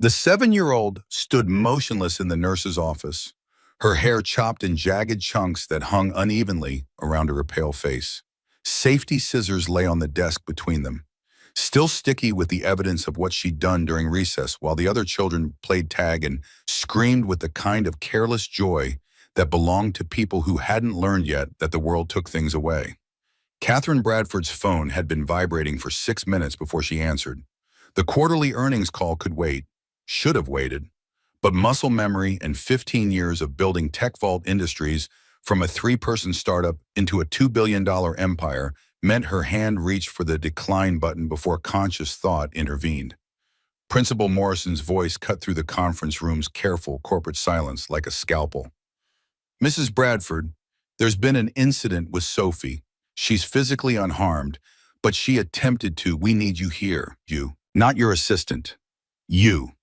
The 7-year-old stood motionless in the nurse's office, her hair chopped in jagged chunks that hung unevenly around her pale face. Safety scissors lay on the desk between them, still sticky with the evidence of what she'd done during recess while the other children played tag and screamed with the kind of careless joy that belonged to people who hadn't learned yet that the world took things away. Catherine Bradford's phone had been vibrating for 6 minutes before she answered. The quarterly earnings call could wait, should have waited, but muscle memory and 15 years of building tech vault industries from a 3-person startup into a $2 billion empire meant her hand reached for the decline button before conscious thought intervened. Principal Morrison's voice cut through the conference room's careful corporate silence like a scalpel. "Mrs. Bradford, there's been an incident with Sophie. She's physically unharmed, but she attempted to. We need you here, you. Not your assistant. You."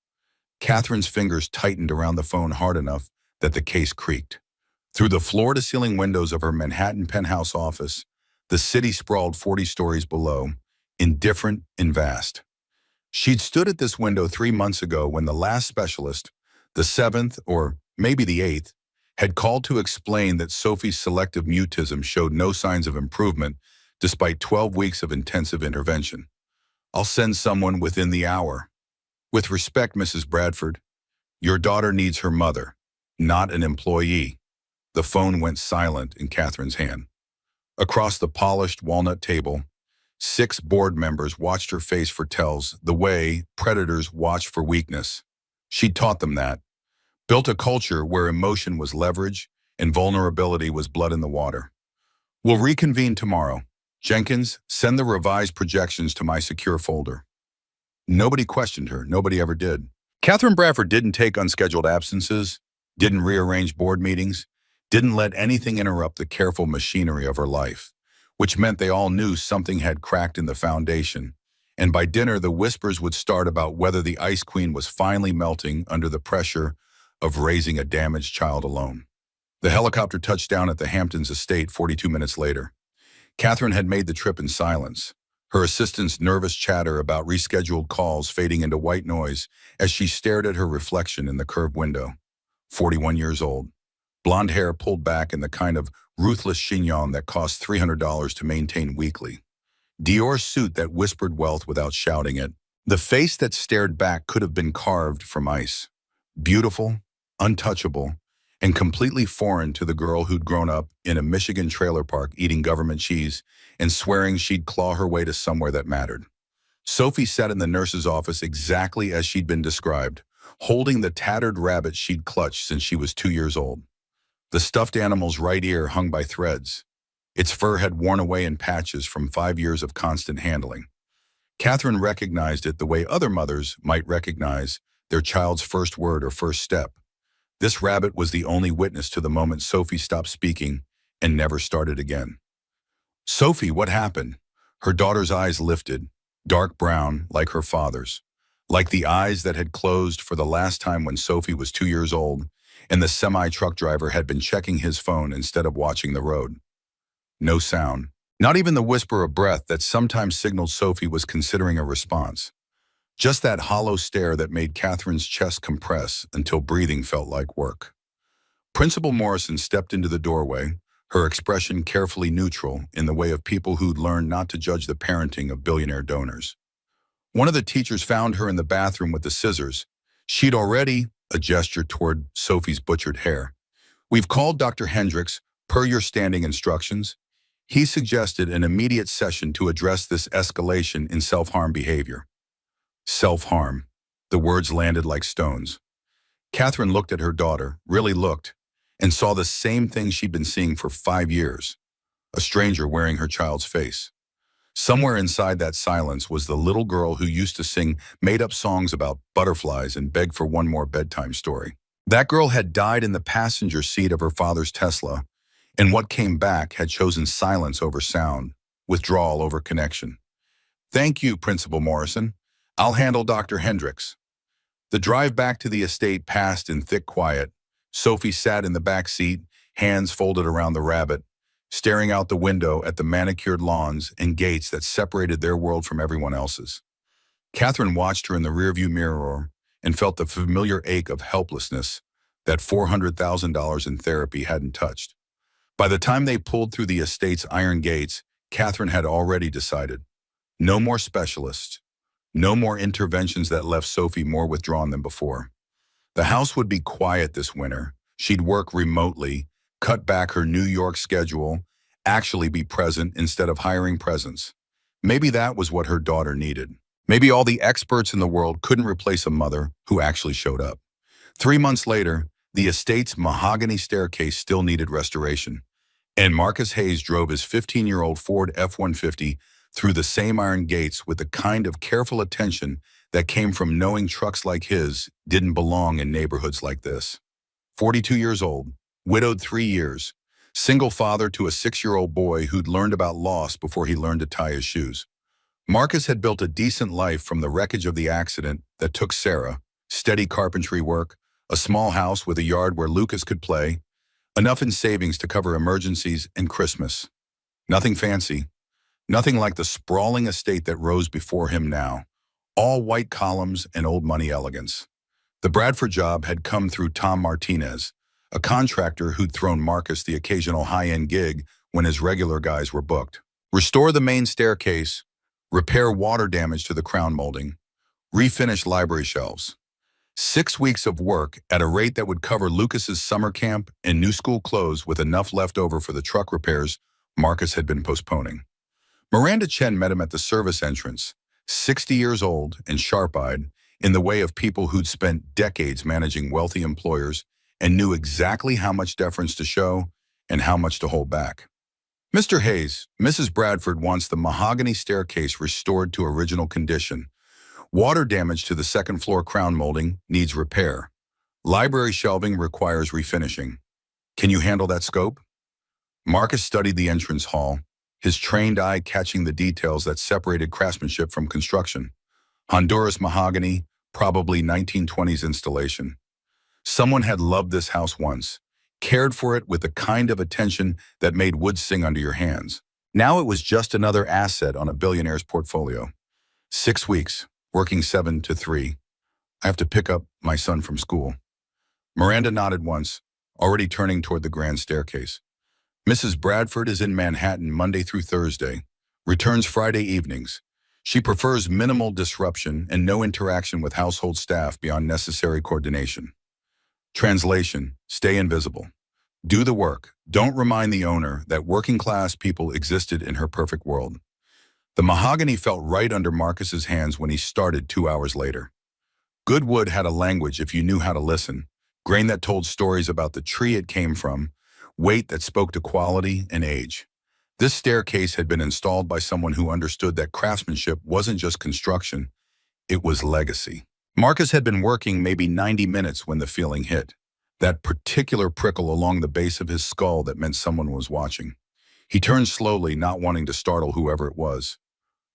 Catherine's fingers tightened around the phone hard enough that the case creaked. Through the floor-to-ceiling windows of her Manhattan penthouse office, the city sprawled 40 stories below, indifferent and vast. She'd stood at this window 3 months ago when the last specialist, the 7th or maybe the 8th, had called to explain that Sophie's selective mutism showed no signs of improvement despite 12 weeks of intensive intervention. "I'll send someone within the hour. With respect, Mrs. Bradford, your daughter needs her mother, not an employee." The phone went silent in Catherine's hand. Across the polished walnut table, 6 board members watched her face for tells, the way predators watch for weakness. She'd taught them that, built a culture where emotion was leverage and vulnerability was blood in the water. "We'll reconvene tomorrow. Jenkins, send the revised projections to my secure folder." Nobody questioned her. Nobody ever did. Catherine Bradford didn't take unscheduled absences, didn't rearrange board meetings, didn't let anything interrupt the careful machinery of her life, which meant they all knew something had cracked in the foundation. And by dinner, the whispers would start about whether the Ice Queen was finally melting under the pressure of raising a damaged child alone. The helicopter touched down at the Hamptons estate 42 minutes later. Catherine had made the trip in silence, her assistant's nervous chatter about rescheduled calls fading into white noise as she stared at her reflection in the curved window. 41 years old, blonde hair pulled back in the kind of ruthless chignon that cost $300 to maintain weekly. Dior suit that whispered wealth without shouting it. The face that stared back could have been carved from ice. Beautiful, untouchable, and completely foreign to the girl who'd grown up in a Michigan trailer park eating government cheese and swearing she'd claw her way to somewhere that mattered. Sophie sat in the nurse's office exactly as she'd been described, holding the tattered rabbit she'd clutched since she was 2 years old. The stuffed animal's right ear hung by threads. Its fur had worn away in patches from 5 years of constant handling. Catherine recognized it the way other mothers might recognize their child's first word or first step. This rabbit was the only witness to the moment Sophie stopped speaking and never started again. "Sophie, what happened?" Her daughter's eyes lifted, dark brown like her father's, like the eyes that had closed for the last time when Sophie was 2 years old and the semi-truck driver had been checking his phone instead of watching the road. No sound, not even the whisper of breath that sometimes signaled Sophie was considering a response. Just that hollow stare that made Catherine's chest compress until breathing felt like work. Principal Morrison stepped into the doorway, her expression carefully neutral in the way of people who'd learned not to judge the parenting of billionaire donors. One of the teachers found her in the bathroom with the scissors. She'd already, a gesture toward Sophie's butchered hair. "We've called Dr. Hendricks, per your standing instructions. He suggested an immediate session to address this escalation in self-harm behavior." Self-harm. The words landed like stones. Catherine looked at her daughter, really looked, and saw the same thing she'd been seeing for 5 years. A stranger wearing her child's face. Somewhere inside that silence was the little girl who used to sing made-up songs about butterflies and beg for one more bedtime story. That girl had died in the passenger seat of her father's Tesla, and what came back had chosen silence over sound, withdrawal over connection. "Thank you, Principal Morrison. I'll handle Dr. Hendricks." The drive back to the estate passed in thick quiet. Sophie sat in the back seat, hands folded around the rabbit, staring out the window at the manicured lawns and gates that separated their world from everyone else's. Catherine watched her in the rearview mirror and felt the familiar ache of helplessness that $400,000 in therapy hadn't touched. By the time they pulled through the estate's iron gates, Catherine had already decided. No more specialists, no more interventions that left Sophie more withdrawn than before. The house would be quiet this winter. She'd work remotely, cut back her New York schedule, actually be present instead of hiring presents. Maybe that was what her daughter needed. Maybe all the experts in the world couldn't replace a mother who actually showed up. 3 months later, the estate's mahogany staircase still needed restoration, and Marcus Hayes drove his 15-year-old Ford F-150 through the same iron gates with the kind of careful attention that came from knowing trucks like his didn't belong in neighborhoods like this. 42 years old, widowed 3 years, single father to a 6-year-old boy who'd learned about loss before he learned to tie his shoes. Marcus had built a decent life from the wreckage of the accident that took Sarah, steady carpentry work, a small house with a yard where Lucas could play, enough in savings to cover emergencies and Christmas. Nothing fancy, nothing like the sprawling estate that rose before him now, all white columns and old money elegance. The Bradford job had come through Tom Martinez, a contractor who'd thrown Marcus the occasional high-end gig when his regular guys were booked. Restore the main staircase, repair water damage to the crown molding, refinish library shelves. 6 weeks of work at a rate that would cover Lucas's summer camp and new school clothes with enough left over for the truck repairs Marcus had been postponing. Miranda Chen met him at the service entrance, 60 years old and sharp-eyed, in the way of people who'd spent decades managing wealthy employers and knew exactly how much deference to show and how much to hold back. Mr. Hayes, Mrs. Bradford wants the mahogany staircase restored to original condition. Water damage to the second-floor crown molding needs repair. Library shelving requires refinishing. Can you handle that scope? Marcus studied the entrance hall, his trained eye catching the details that separated craftsmanship from construction. Honduras mahogany, probably 1920s installation. Someone had loved this house once, cared for it with the kind of attention that made wood sing under your hands. Now it was just another asset on a billionaire's portfolio. 6 weeks, working 7 to 3. I have to pick up my son from school. Miranda nodded once, already turning toward the grand staircase. Mrs. Bradford is in Manhattan Monday through Thursday, returns Friday evenings. She prefers minimal disruption and no interaction with household staff beyond necessary coordination. Translation: stay invisible. Do the work. Don't remind the owner that working-class people existed in her perfect world. The mahogany felt right under Marcus's hands when he started 2 hours later. Good wood had a language if you knew how to listen, grain that told stories about the tree it came from, weight that spoke to quality and age. This staircase had been installed by someone who understood that craftsmanship wasn't just construction, it was legacy. Marcus had been working maybe 90 minutes when the feeling hit, that particular prickle along the base of his skull that meant someone was watching. He turned slowly, not wanting to startle whoever it was.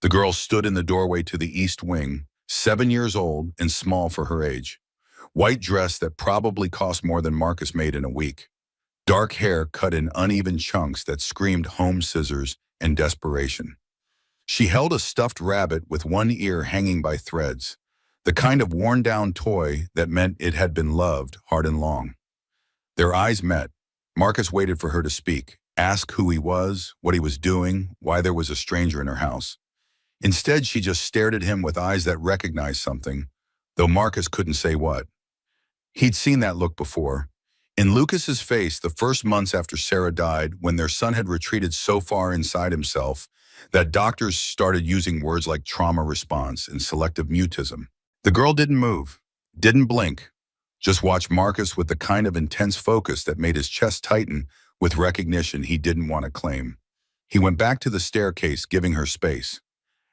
The girl stood in the doorway to the east wing, 7 years old and small for her age. White dress that probably cost more than Marcus made in a week. Dark hair cut in uneven chunks that screamed home scissors and desperation. She held a stuffed rabbit with one ear hanging by threads, the kind of worn-down toy that meant it had been loved hard and long. Their eyes met. Marcus waited for her to speak, ask who he was, what he was doing, why there was a stranger in her house. Instead, she just stared at him with eyes that recognized something, though Marcus couldn't say what. He'd seen that look before. In Lucas's face the first months after Sarah died, when their son had retreated so far inside himself that doctors started using words like trauma response and selective mutism. The girl didn't move, didn't blink, just watched Marcus with the kind of intense focus that made his chest tighten with recognition he didn't want to claim. He went back to the staircase, giving her space.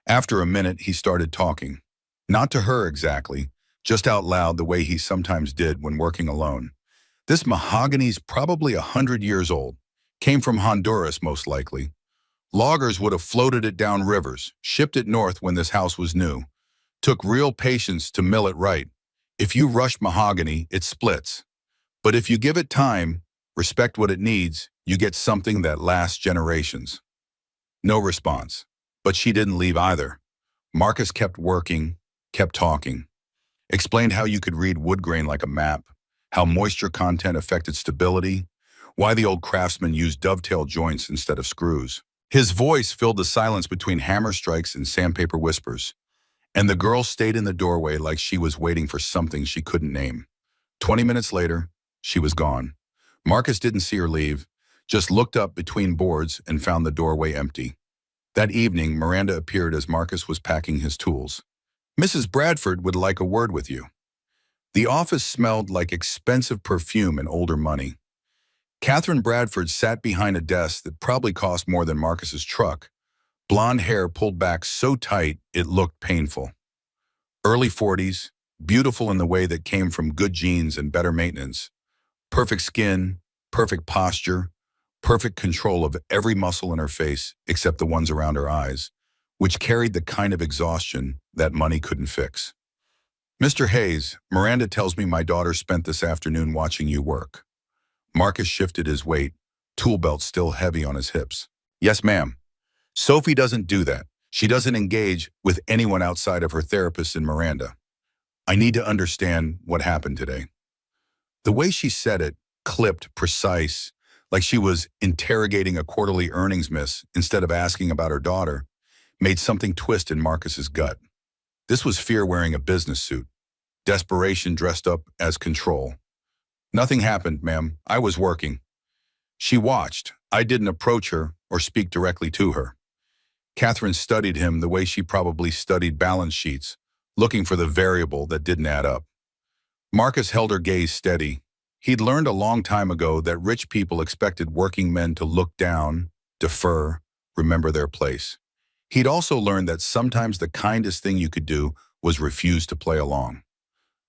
After a minute, he started talking. Not to her exactly, just out loud the way he sometimes did when working alone. This mahogany's probably 100 years old. Came from Honduras, most likely. Loggers would have floated it down rivers, shipped it north when this house was new. Took real patience to mill it right. If you rush mahogany, it splits. But if you give it time, respect what it needs, you get something that lasts generations. No response. But she didn't leave either. Marcus kept working, kept talking. Explained how you could read wood grain like a map, how moisture content affected stability, why the old craftsman used dovetail joints instead of screws. His voice filled the silence between hammer strikes and sandpaper whispers, and the girl stayed in the doorway like she was waiting for something she couldn't name. 20 minutes later, she was gone. Marcus didn't see her leave, just looked up between boards and found the doorway empty. That evening, Miranda appeared as Marcus was packing his tools. "Mrs. Bradford would like a word with you." The office smelled like expensive perfume and older money. Catherine Bradford sat behind a desk that probably cost more than Marcus's truck, blonde hair pulled back so tight it looked painful. Early 40s, beautiful in the way that came from good genes and better maintenance. Perfect skin, perfect posture, perfect control of every muscle in her face except the ones around her eyes, which carried the kind of exhaustion that money couldn't fix. "Mr. Hayes, Miranda tells me my daughter spent this afternoon watching you work." Marcus shifted his weight, tool belt still heavy on his hips. "Yes, ma'am. Sophie doesn't do that. She doesn't engage with anyone outside of her therapist and Miranda. I need to understand what happened today." The way she said it, clipped, precise, like she was interrogating a quarterly earnings miss instead of asking about her daughter, made something twist in Marcus's gut. This was fear wearing a business suit, desperation dressed up as control. "Nothing happened, ma'am. I was working." She watched. I didn't approach her or speak directly to her. Catherine studied him the way she probably studied balance sheets, looking for the variable that didn't add up. Marcus held her gaze steady. He'd learned a long time ago that rich people expected working men to look down, defer, remember their place. He'd also learned that sometimes the kindest thing you could do was refuse to play along.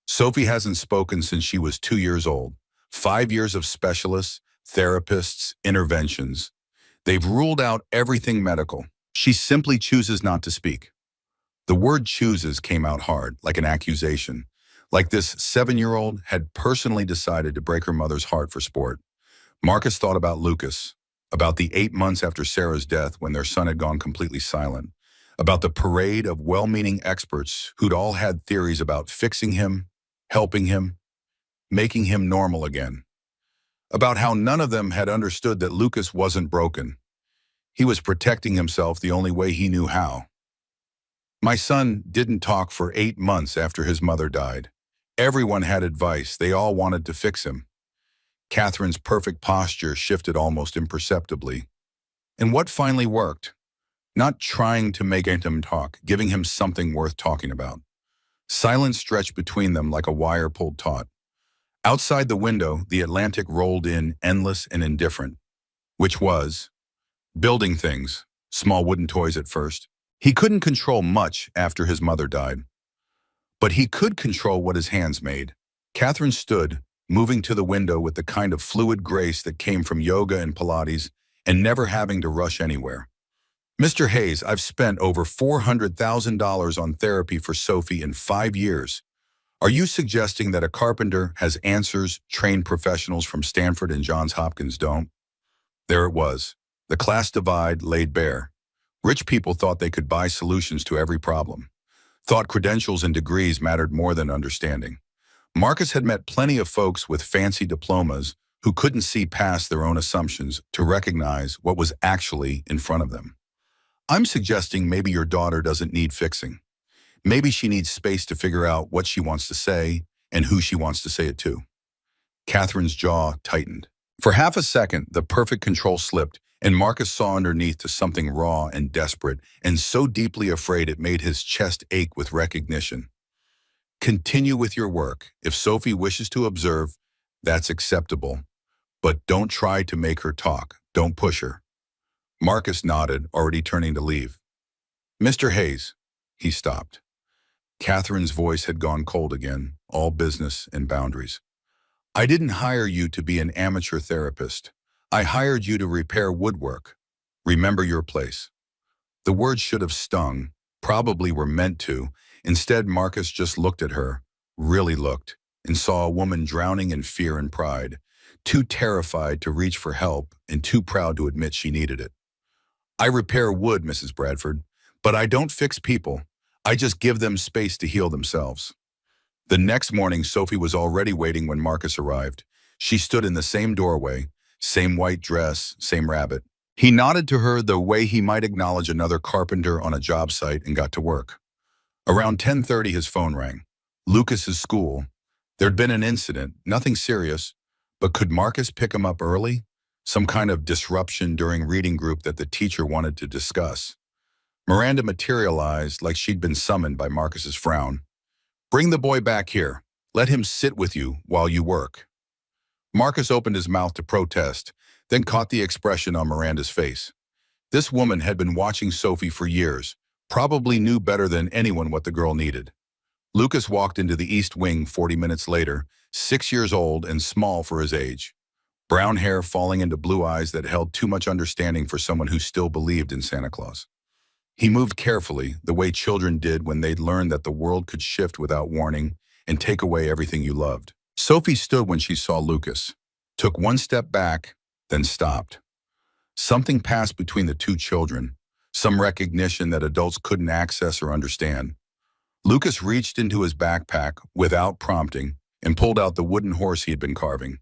"Sophie hasn't spoken since she was 2 years old. 5 years of specialists, therapists, interventions. They've ruled out everything medical. She simply chooses not to speak." The word chooses came out hard, like an accusation. Like this 7-year-old had personally decided to break her mother's heart for sport. Marcus thought about Lucas, about the 8 months after Sarah's death when their son had gone completely silent, about the parade of well-meaning experts who'd all had theories about fixing him, helping him, making him normal again, about how none of them had understood that Lucas wasn't broken. He was protecting himself the only way he knew how. "My son didn't talk for 8 months after his mother died. Everyone had advice. They all wanted to fix him." Catherine's perfect posture shifted almost imperceptibly. "And what finally worked? Not trying to make him talk, giving him something worth talking about." Silence stretched between them like a wire pulled taut. Outside the window, the Atlantic rolled in, endless and indifferent. Which was building things, small wooden toys at first. He couldn't control much after his mother died, but he could control what his hands made. Catherine stood, moving to the window with the kind of fluid grace that came from yoga and Pilates and never having to rush anywhere. "Mr. Hayes, I've spent over $400,000 on therapy for Sophie in 5 years. Are you suggesting that a carpenter has answers trained professionals from Stanford and Johns Hopkins don't?" There it was, the class divide laid bare. Rich people thought they could buy solutions to every problem, thought credentials and degrees mattered more than understanding. Marcus had met plenty of folks with fancy diplomas who couldn't see past their own assumptions to recognize what was actually in front of them. "I'm suggesting maybe your daughter doesn't need fixing. Maybe she needs space to figure out what she wants to say and who she wants to say it to." Catherine's jaw tightened. For half a second, the perfect control slipped, and Marcus saw underneath to something raw and desperate, and so deeply afraid it made his chest ache with recognition. "Continue with your work. If Sophie wishes to observe, that's acceptable. But don't try to make her talk. Don't push her." Marcus nodded, already turning to leave. "Mr. Hayes." He stopped. Catherine's voice had gone cold again, all business and boundaries. "I didn't hire you to be an amateur therapist. I hired you to repair woodwork. Remember your place." The words should have stung, probably were meant to. Instead, Marcus just looked at her, really looked, and saw a woman drowning in fear and pride, too terrified to reach for help and too proud to admit she needed it. "I repair wood, Mrs. Bradford, but I don't fix people. I just give them space to heal themselves." The next morning, Sophie was already waiting when Marcus arrived. She stood in the same doorway, same white dress, same rabbit. He nodded to her the way he might acknowledge another carpenter on a job site and got to work. Around 10:30, his phone rang. Lucas's school. There'd been an incident, nothing serious, but could Marcus pick him up early? Some kind of disruption during reading group that the teacher wanted to discuss. Miranda materialized like she'd been summoned by Marcus's frown. Bring the boy back here. Let him sit with you while you work. Marcus opened his mouth to protest, then caught the expression on Miranda's face. This woman had been watching Sophie for years, probably knew better than anyone what the girl needed. Lucas walked into the East Wing 40 minutes later, 6 years old and small for his age. Brown hair falling into blue eyes that held too much understanding for someone who still believed in Santa Claus. He moved carefully, the way children did when they'd learned that the world could shift without warning and take away everything you loved. Sophie stood when she saw Lucas, took one step back, then stopped. Something passed between the two children, some recognition that adults couldn't access or understand. Lucas reached into his backpack without prompting and pulled out the wooden horse he had been carving.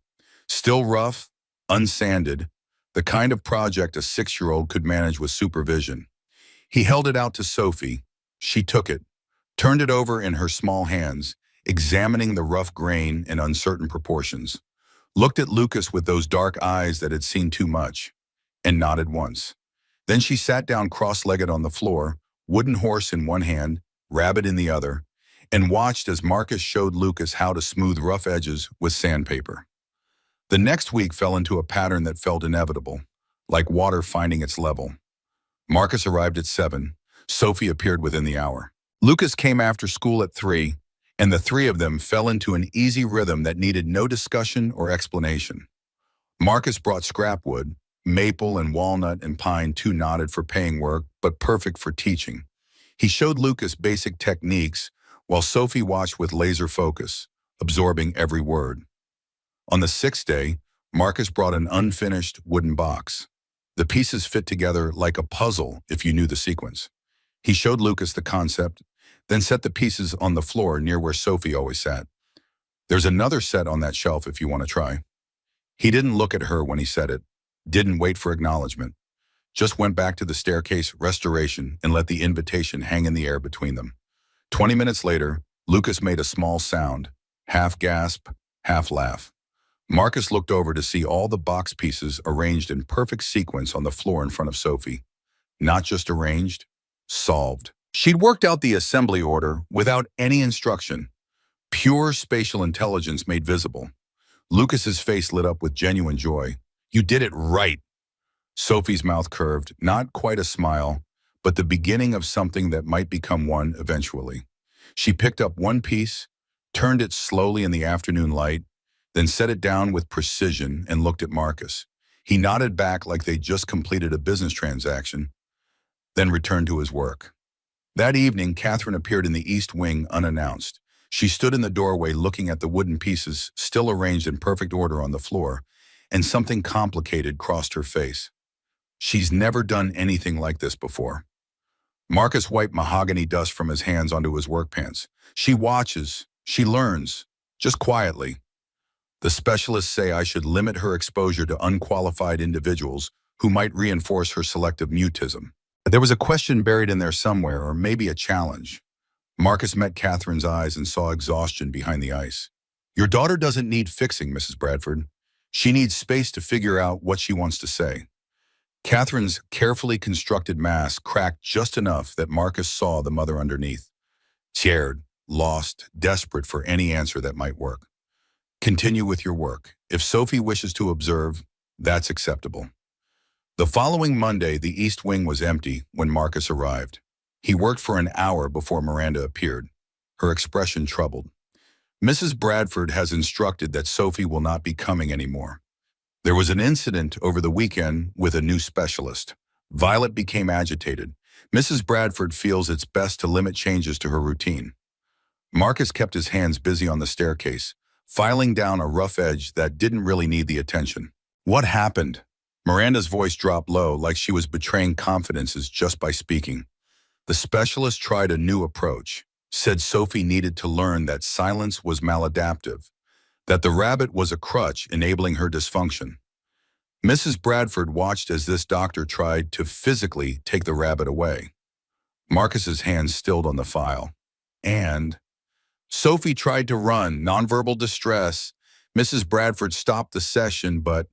Still rough, unsanded, the kind of project a 6-year-old could manage with supervision. He held it out to Sophie. She took it, turned it over in her small hands, examining the rough grain and uncertain proportions, looked at Lucas with those dark eyes that had seen too much, and nodded once. Then she sat down cross-legged on the floor, wooden horse in one hand, rabbit in the other, and watched as Marcus showed Lucas how to smooth rough edges with sandpaper. The next week fell into a pattern that felt inevitable, like water finding its level. Marcus arrived at 7. Sophie appeared within the hour. Lucas came after school at 3, and the three of them fell into an easy rhythm that needed no discussion or explanation. Marcus brought scrap wood, maple and walnut and pine too knotted for paying work, but perfect for teaching. He showed Lucas basic techniques, while Sophie watched with laser focus, absorbing every word. On the 6th day, Marcus brought an unfinished wooden box. The pieces fit together like a puzzle if you knew the sequence. He showed Lucas the concept, then set the pieces on the floor near where Sophie always sat. There's another set on that shelf if you want to try. He didn't look at her when he said it, didn't wait for acknowledgement, just went back to the staircase restoration and let the invitation hang in the air between them. 20 minutes later, Lucas made a small sound, half gasp, half laugh. Marcus looked over to see all the box pieces arranged in perfect sequence on the floor in front of Sophie. Not just arranged, solved. She'd worked out the assembly order without any instruction. Pure spatial intelligence made visible. Lucas's face lit up with genuine joy. You did it right. Sophie's mouth curved, not quite a smile, but the beginning of something that might become one eventually. She picked up one piece, turned it slowly in the afternoon light, then set it down with precision and looked at Marcus. He nodded back like they'd just completed a business transaction, then returned to his work. That evening, Catherine appeared in the East Wing unannounced. She stood in the doorway looking at the wooden pieces still arranged in perfect order on the floor, and something complicated crossed her face. She's never done anything like this before. Marcus wiped mahogany dust from his hands onto his work pants. She watches, she learns, just quietly. The specialists say I should limit her exposure to unqualified individuals who might reinforce her selective mutism. There was a question buried in there somewhere, or maybe a challenge. Marcus met Catherine's eyes and saw exhaustion behind the ice. Your daughter doesn't need fixing, Mrs. Bradford. She needs space to figure out what she wants to say. Catherine's carefully constructed mask cracked just enough that Marcus saw the mother underneath. Scared, lost, desperate for any answer that might work. Continue with your work. If Sophie wishes to observe, that's acceptable. The following Monday, the East Wing was empty when Marcus arrived. He worked for an hour before Miranda appeared, her expression troubled. Mrs. Bradford has instructed that Sophie will not be coming anymore. There was an incident over the weekend with a new specialist. Violet became agitated. Mrs. Bradford feels it's best to limit changes to her routine. Marcus kept his hands busy on the staircase, filing down a rough edge that didn't really need the attention. What happened? Miranda's voice dropped low, like she was betraying confidences just by speaking. The specialist tried a new approach. said Sophie needed to learn that silence was maladaptive, that the rabbit was a crutch enabling her dysfunction. Mrs. Bradford watched as this doctor tried to physically take the rabbit away. Marcus's hands stilled on the file. And Sophie tried to run, nonverbal distress. Mrs. Bradford stopped the session, but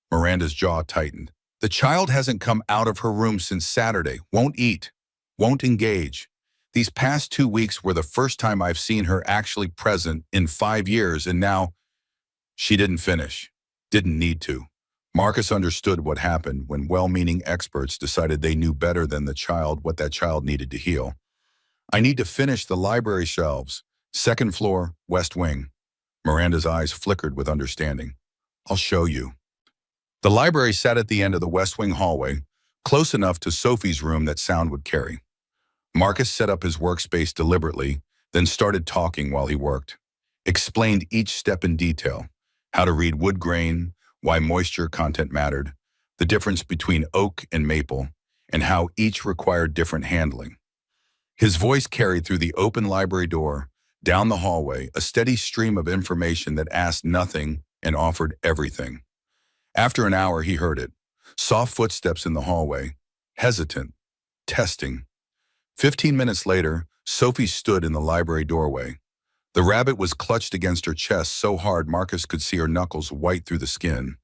Miranda's jaw tightened. The child hasn't come out of her room since Saturday, won't eat, won't engage. These past 2 weeks were the first time I've seen her actually present in 5 years, and now she didn't finish, didn't need to. Marcus understood what happened when well-meaning experts decided they knew better than the child what that child needed to heal. I need to finish the library shelves. Second floor, west wing. Miranda's eyes flickered with understanding. I'll show you. The library sat at the end of the west wing hallway, close enough to Sophie's room that sound would carry. Marcus set up his workspace deliberately, then started talking while he worked. Explained each step in detail, how to read wood grain, why moisture content mattered, the difference between oak and maple, and how each required different handling. His voice carried through the open library door, down the hallway, a steady stream of information that asked nothing and offered everything. After an hour, he heard it. Soft footsteps in the hallway, hesitant, testing. 15 minutes later, Sophie stood in the library doorway. The rabbit was clutched against her chest so hard Marcus could see her knuckles white through the skin.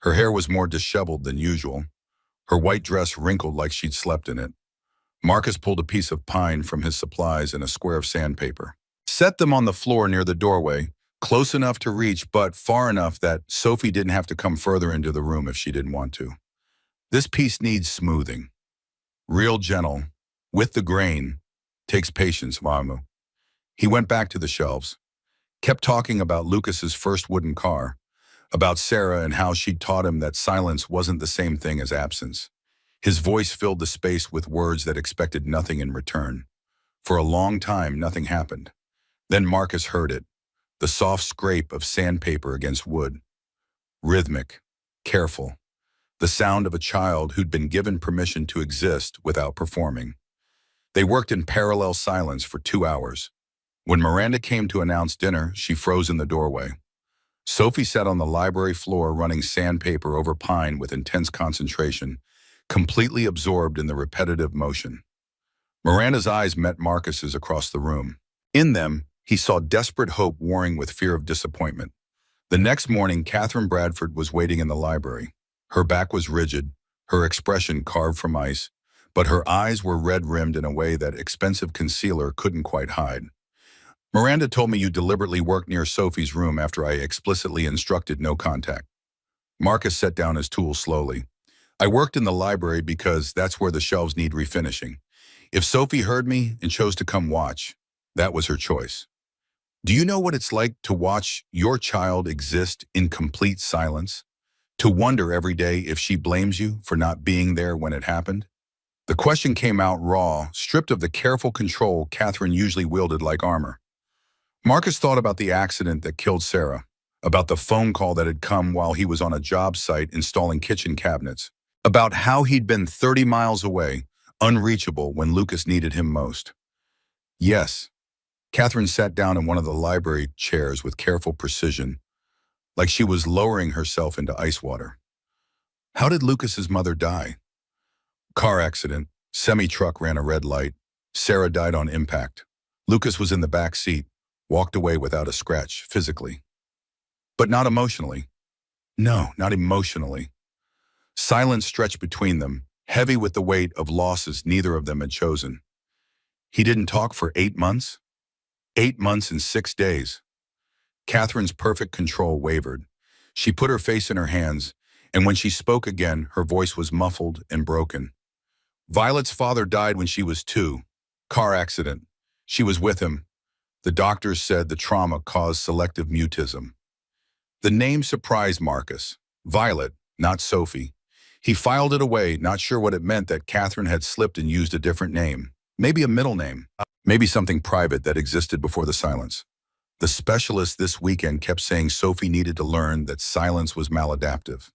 Her hair was more disheveled than usual. Her white dress wrinkled like she'd slept in it. Marcus pulled a piece of pine from his supplies and a square of sandpaper. Set them on the floor near the doorway, close enough to reach but far enough that Sophie didn't have to come further into the room if she didn't want to. This piece needs smoothing. Real gentle, with the grain, takes patience, Mamu. He went back to the shelves, kept talking about Lucas's first wooden car, about Sarah and how she'd taught him that silence wasn't the same thing as absence. His voice filled the space with words that expected nothing in return. For a long time, nothing happened. Then Marcus heard it, the soft scrape of sandpaper against wood. Rhythmic, careful, the sound of a child who'd been given permission to exist without performing. They worked in parallel silence for 2 hours. When Miranda came to announce dinner, she froze in the doorway. Sophie sat on the library floor running sandpaper over pine with intense concentration, completely absorbed in the repetitive motion. Miranda's eyes met Marcus's across the room. In them, he saw desperate hope warring with fear of disappointment. The next morning, Catherine Bradford was waiting in the library. Her back was rigid, her expression carved from ice, but her eyes were red-rimmed in a way that expensive concealer couldn't quite hide. Miranda told me you deliberately worked near Sophie's room after I explicitly instructed no contact. Marcus set down his tools slowly. I worked in the library because that's where the shelves need refinishing. If Sophie heard me and chose to come watch, that was her choice. Do you know what it's like to watch your child exist in complete silence? To wonder every day if she blames you for not being there when it happened? The question came out raw, stripped of the careful control Catherine usually wielded like armor. Marcus thought about the accident that killed Sarah, about the phone call that had come while he was on a job site installing kitchen cabinets, about how he'd been 30 miles away, unreachable when Lucas needed him most. Yes, Catherine sat down in one of the library chairs with careful precision, like she was lowering herself into ice water. How did Lucas's mother die? Car accident. Semi-truck ran a red light. Sarah died on impact. Lucas was in the back seat, walked away without a scratch, physically. But not emotionally. No, not emotionally. Silence stretched between them, heavy with the weight of losses neither of them had chosen. He didn't talk for 8 months? 8 months and 6 days. Catherine's perfect control wavered. She put her face in her hands, and when she spoke again, her voice was muffled and broken. Violet's father died when she was 2. Car accident. She was with him. The doctors said the trauma caused selective mutism. The name surprised Marcus. Violet, not Sophie. He filed it away, not sure what it meant that Catherine had slipped and used a different name. Maybe a middle name. Maybe something private that existed before the silence. The specialist this weekend kept saying Sophie needed to learn that silence was maladaptive,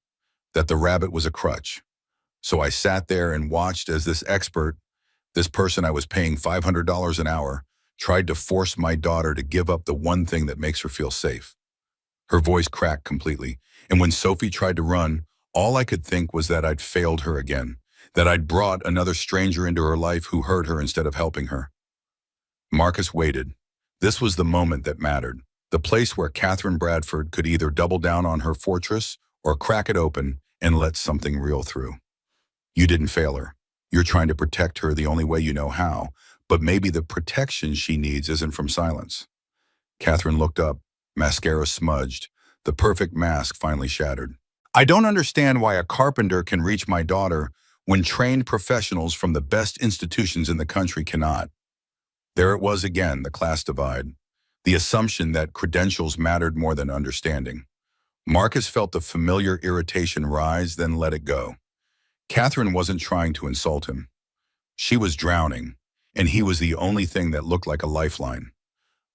that the rabbit was a crutch. So I sat there and watched as this expert, this person I was paying $500 an hour, tried to force my daughter to give up the one thing that makes her feel safe. Her voice cracked completely, and when Sophie tried to run, all I could think was that I'd failed her again, that I'd brought another stranger into her life who hurt her instead of helping her. Marcus waited. This was the moment that mattered, the place where Catherine Bradford could either double down on her fortress or crack it open and let something real through. You didn't fail her. You're trying to protect her the only way you know how, but maybe the protection she needs isn't from silence. Catherine looked up, mascara smudged, the perfect mask finally shattered. I don't understand why a carpenter can reach my daughter when trained professionals from the best institutions in the country cannot. There it was again, the class divide. The assumption that credentials mattered more than understanding. Marcus felt the familiar irritation rise, then let it go. Catherine wasn't trying to insult him. She was drowning, and he was the only thing that looked like a lifeline.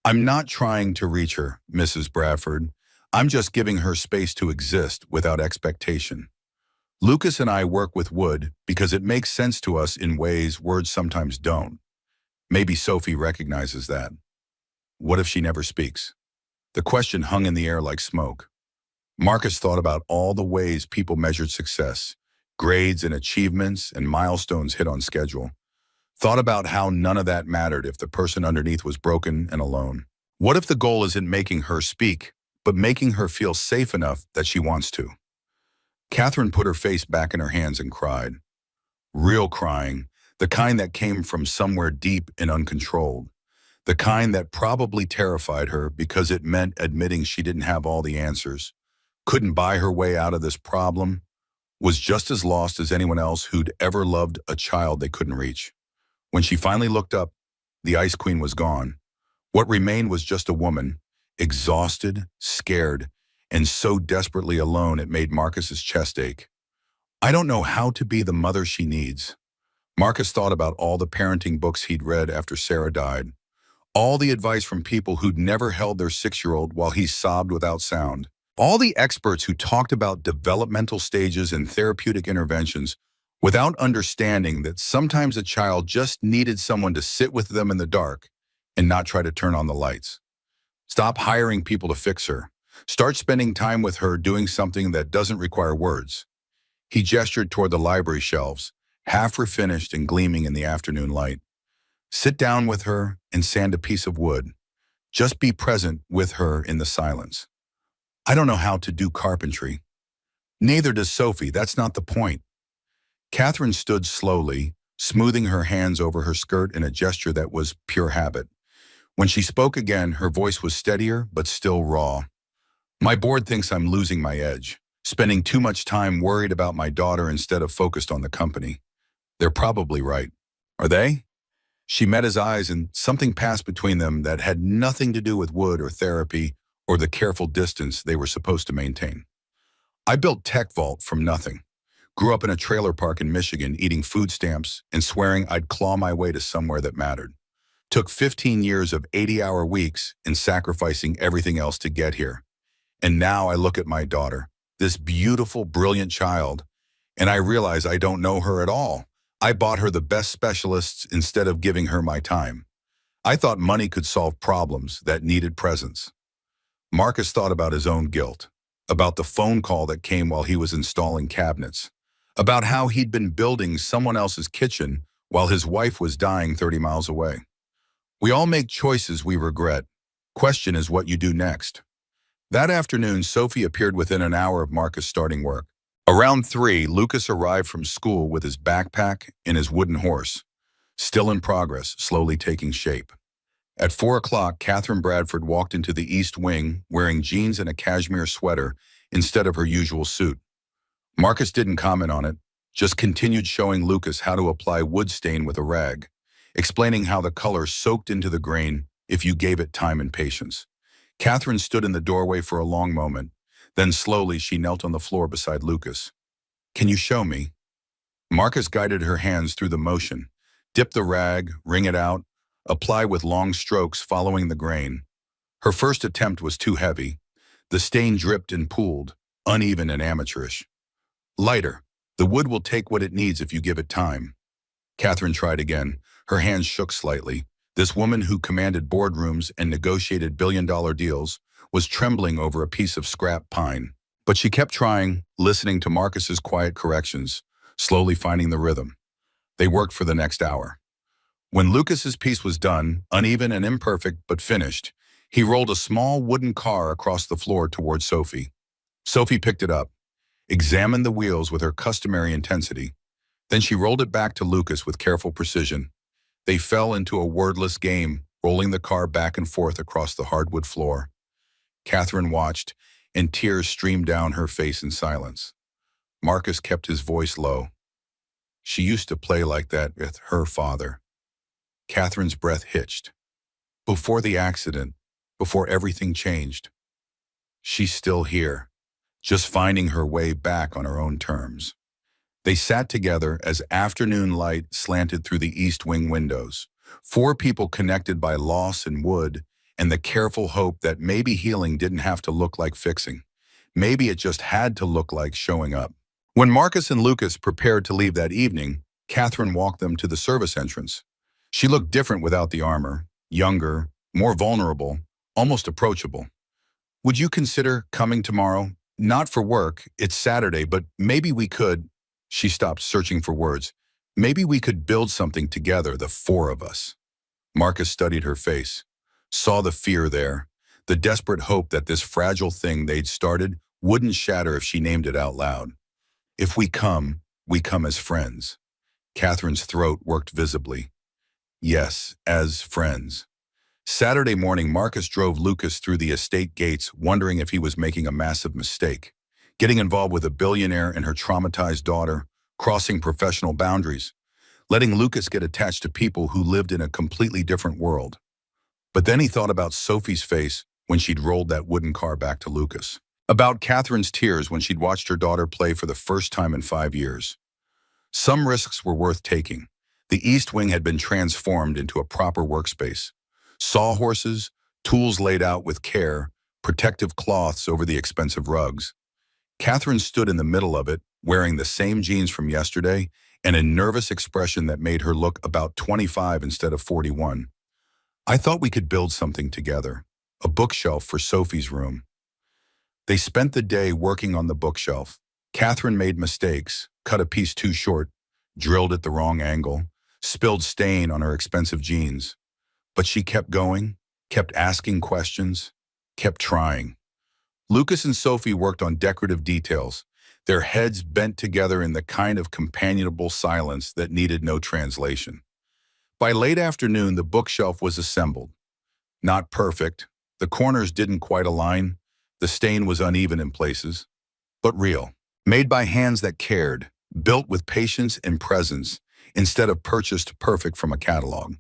I'm not trying to reach her, Mrs. Bradford. I'm just giving her space to exist without expectation. Lucas and I work with wood because it makes sense to us in ways words sometimes don't. Maybe Sophie recognizes that. What if she never speaks? The question hung in the air like smoke. Marcus thought about all the ways people measured success, grades and achievements and milestones hit on schedule. Thought about how none of that mattered if the person underneath was broken and alone. What if the goal isn't making her speak, but making her feel safe enough that she wants to? Catherine put her face back in her hands and cried. Real crying, the kind that came from somewhere deep and uncontrolled. The kind that probably terrified her because it meant admitting she didn't have all the answers, couldn't buy her way out of this problem, was just as lost as anyone else who'd ever loved a child they couldn't reach. When she finally looked up, the Ice Queen was gone. What remained was just a woman, exhausted, scared, and so desperately alone it made Marcus's chest ache. I don't know how to be the mother she needs. Marcus thought about all the parenting books he'd read after Sarah died, all the advice from people who'd never held their 6-year-old while he sobbed without sound, all the experts who talked about developmental stages and therapeutic interventions without understanding that sometimes a child just needed someone to sit with them in the dark and not try to turn on the lights. Stop hiring people to fix her. Start spending time with her doing something that doesn't require words. He gestured toward the library shelves, half refinished and gleaming in the afternoon light. Sit down with her and sand a piece of wood. Just be present with her in the silence. I don't know how to do carpentry. Neither does Sophie, that's not the point. Catherine stood slowly, smoothing her hands over her skirt in a gesture that was pure habit. When she spoke again, her voice was steadier but still raw. My board thinks I'm losing my edge, spending too much time worried about my daughter instead of focused on the company. They're probably right. Are they? She met his eyes and something passed between them that had nothing to do with wood or therapy or the careful distance they were supposed to maintain. I built Tech Vault from nothing. Grew up in a trailer park in Michigan eating food stamps and swearing I'd claw my way to somewhere that mattered. Took 15 years of 80-hour weeks and sacrificing everything else to get here. And now I look at my daughter, this beautiful, brilliant child, and I realize I don't know her at all. I bought her the best specialists instead of giving her my time. I thought money could solve problems that needed presence. Marcus thought about his own guilt, about the phone call that came while he was installing cabinets, about how he'd been building someone else's kitchen while his wife was dying 30 miles away. We all make choices we regret. Question is what you do next. That afternoon, Sophie appeared within an hour of Marcus starting work. Around 3, Lucas arrived from school with his backpack and his wooden horse, still in progress, slowly taking shape. At 4 o'clock, Catherine Bradford walked into the East Wing wearing jeans and a cashmere sweater instead of her usual suit. Marcus didn't comment on it, just continued showing Lucas how to apply wood stain with a rag, explaining how the color soaked into the grain if you gave it time and patience. Catherine stood in the doorway for a long moment. Then slowly she knelt on the floor beside Lucas. Can you show me? Marcus guided her hands through the motion. Dip the rag, wring it out, apply with long strokes following the grain. Her first attempt was too heavy. The stain dripped and pooled, uneven and amateurish. Lighter. The wood will take what it needs if you give it time. Catherine tried again. Her hands shook slightly. This woman who commanded boardrooms and negotiated billion-dollar deals was trembling over a piece of scrap pine. But she kept trying, listening to Marcus's quiet corrections, slowly finding the rhythm. They worked for the next hour. When Lucas's piece was done, uneven and imperfect but finished, he rolled a small wooden car across the floor toward Sophie. Sophie picked it up, examined the wheels with her customary intensity. Then she rolled it back to Lucas with careful precision. They fell into a wordless game, rolling the car back and forth across the hardwood floor. Catherine watched, and tears streamed down her face in silence. Marcus kept his voice low. She used to play like that with her father. Catherine's breath hitched. Before the accident, before everything changed. She's still here, just finding her way back on her own terms. They sat together as afternoon light slanted through the east wing windows. Four people connected by loss and wood, and the careful hope that maybe healing didn't have to look like fixing. Maybe it just had to look like showing up. When Marcus and Lucas prepared to leave that evening, Catherine walked them to the service entrance. She looked different without the armor, younger, more vulnerable, almost approachable. Would you consider coming tomorrow? Not for work, it's Saturday, but maybe we could. She stopped, searching for words. Maybe we could build something together, the four of us. Marcus studied her face, saw the fear there, the desperate hope that this fragile thing they'd started wouldn't shatter if she named it out loud. If we come as friends. Catherine's throat worked visibly. Yes, as friends. Saturday morning, Marcus drove Lucas through the estate gates, wondering if he was making a massive mistake. Getting involved with a billionaire and her traumatized daughter, crossing professional boundaries, letting Lucas get attached to people who lived in a completely different world. But then he thought about Sophie's face when she'd rolled that wooden car back to Lucas. About Catherine's tears when she'd watched her daughter play for the first time in 5 years. Some risks were worth taking. The East Wing had been transformed into a proper workspace. Sawhorses, tools laid out with care, protective cloths over the expensive rugs. Catherine stood in the middle of it, wearing the same jeans from yesterday and a nervous expression that made her look about 25 instead of 41. I thought we could build something together, a bookshelf for Sophie's room. They spent the day working on the bookshelf. Catherine made mistakes, cut a piece too short, drilled at the wrong angle, spilled stain on her expensive jeans. But she kept going, kept asking questions, kept trying. Lucas and Sophie worked on decorative details, their heads bent together in the kind of companionable silence that needed no translation. By late afternoon, the bookshelf was assembled. Not perfect, the corners didn't quite align, the stain was uneven in places, but real. Made by hands that cared, built with patience and presence, instead of purchased perfect from a catalog.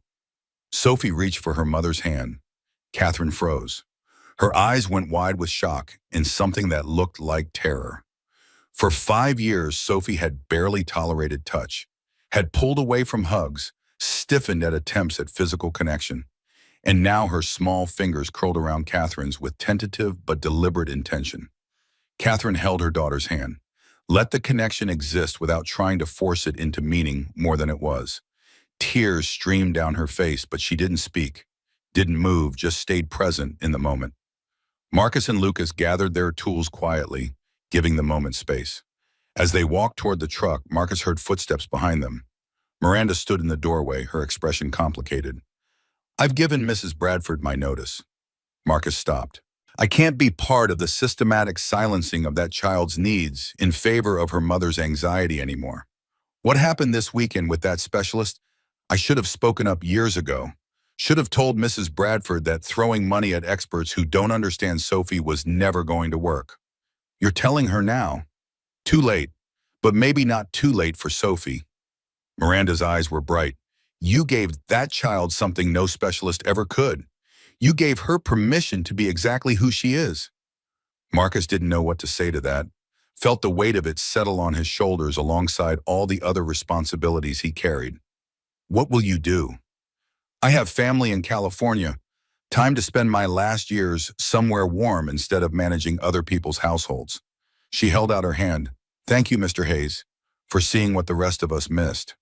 Sophie reached for her mother's hand. Catherine froze. Her eyes went wide with shock and something that looked like terror. For 5 years, Sophie had barely tolerated touch, had pulled away from hugs, stiffened at attempts at physical connection. And now her small fingers curled around Catherine's with tentative but deliberate intention. Catherine held her daughter's hand. Let the connection exist without trying to force it into meaning more than it was. Tears streamed down her face, but she didn't speak, didn't move, just stayed present in the moment. Marcus and Lucas gathered their tools quietly, giving the moment space. As they walked toward the truck, Marcus heard footsteps behind them. Miranda stood in the doorway, her expression complicated. I've given Mrs. Bradford my notice. Marcus stopped. I can't be part of the systematic silencing of that child's needs in favor of her mother's anxiety anymore. What happened this weekend with that specialist? I should have spoken up years ago. Should have told Mrs. Bradford that throwing money at experts who don't understand Sophie was never going to work. You're telling her now. Too late, but maybe not too late for Sophie. Miranda's eyes were bright. You gave that child something no specialist ever could. You gave her permission to be exactly who she is. Marcus didn't know what to say to that, felt the weight of it settle on his shoulders alongside all the other responsibilities he carried. What will you do? I have family in California. Time to spend my last years somewhere warm instead of managing other people's households. She held out her hand. Thank you, Mr. Hayes, for seeing what the rest of us missed.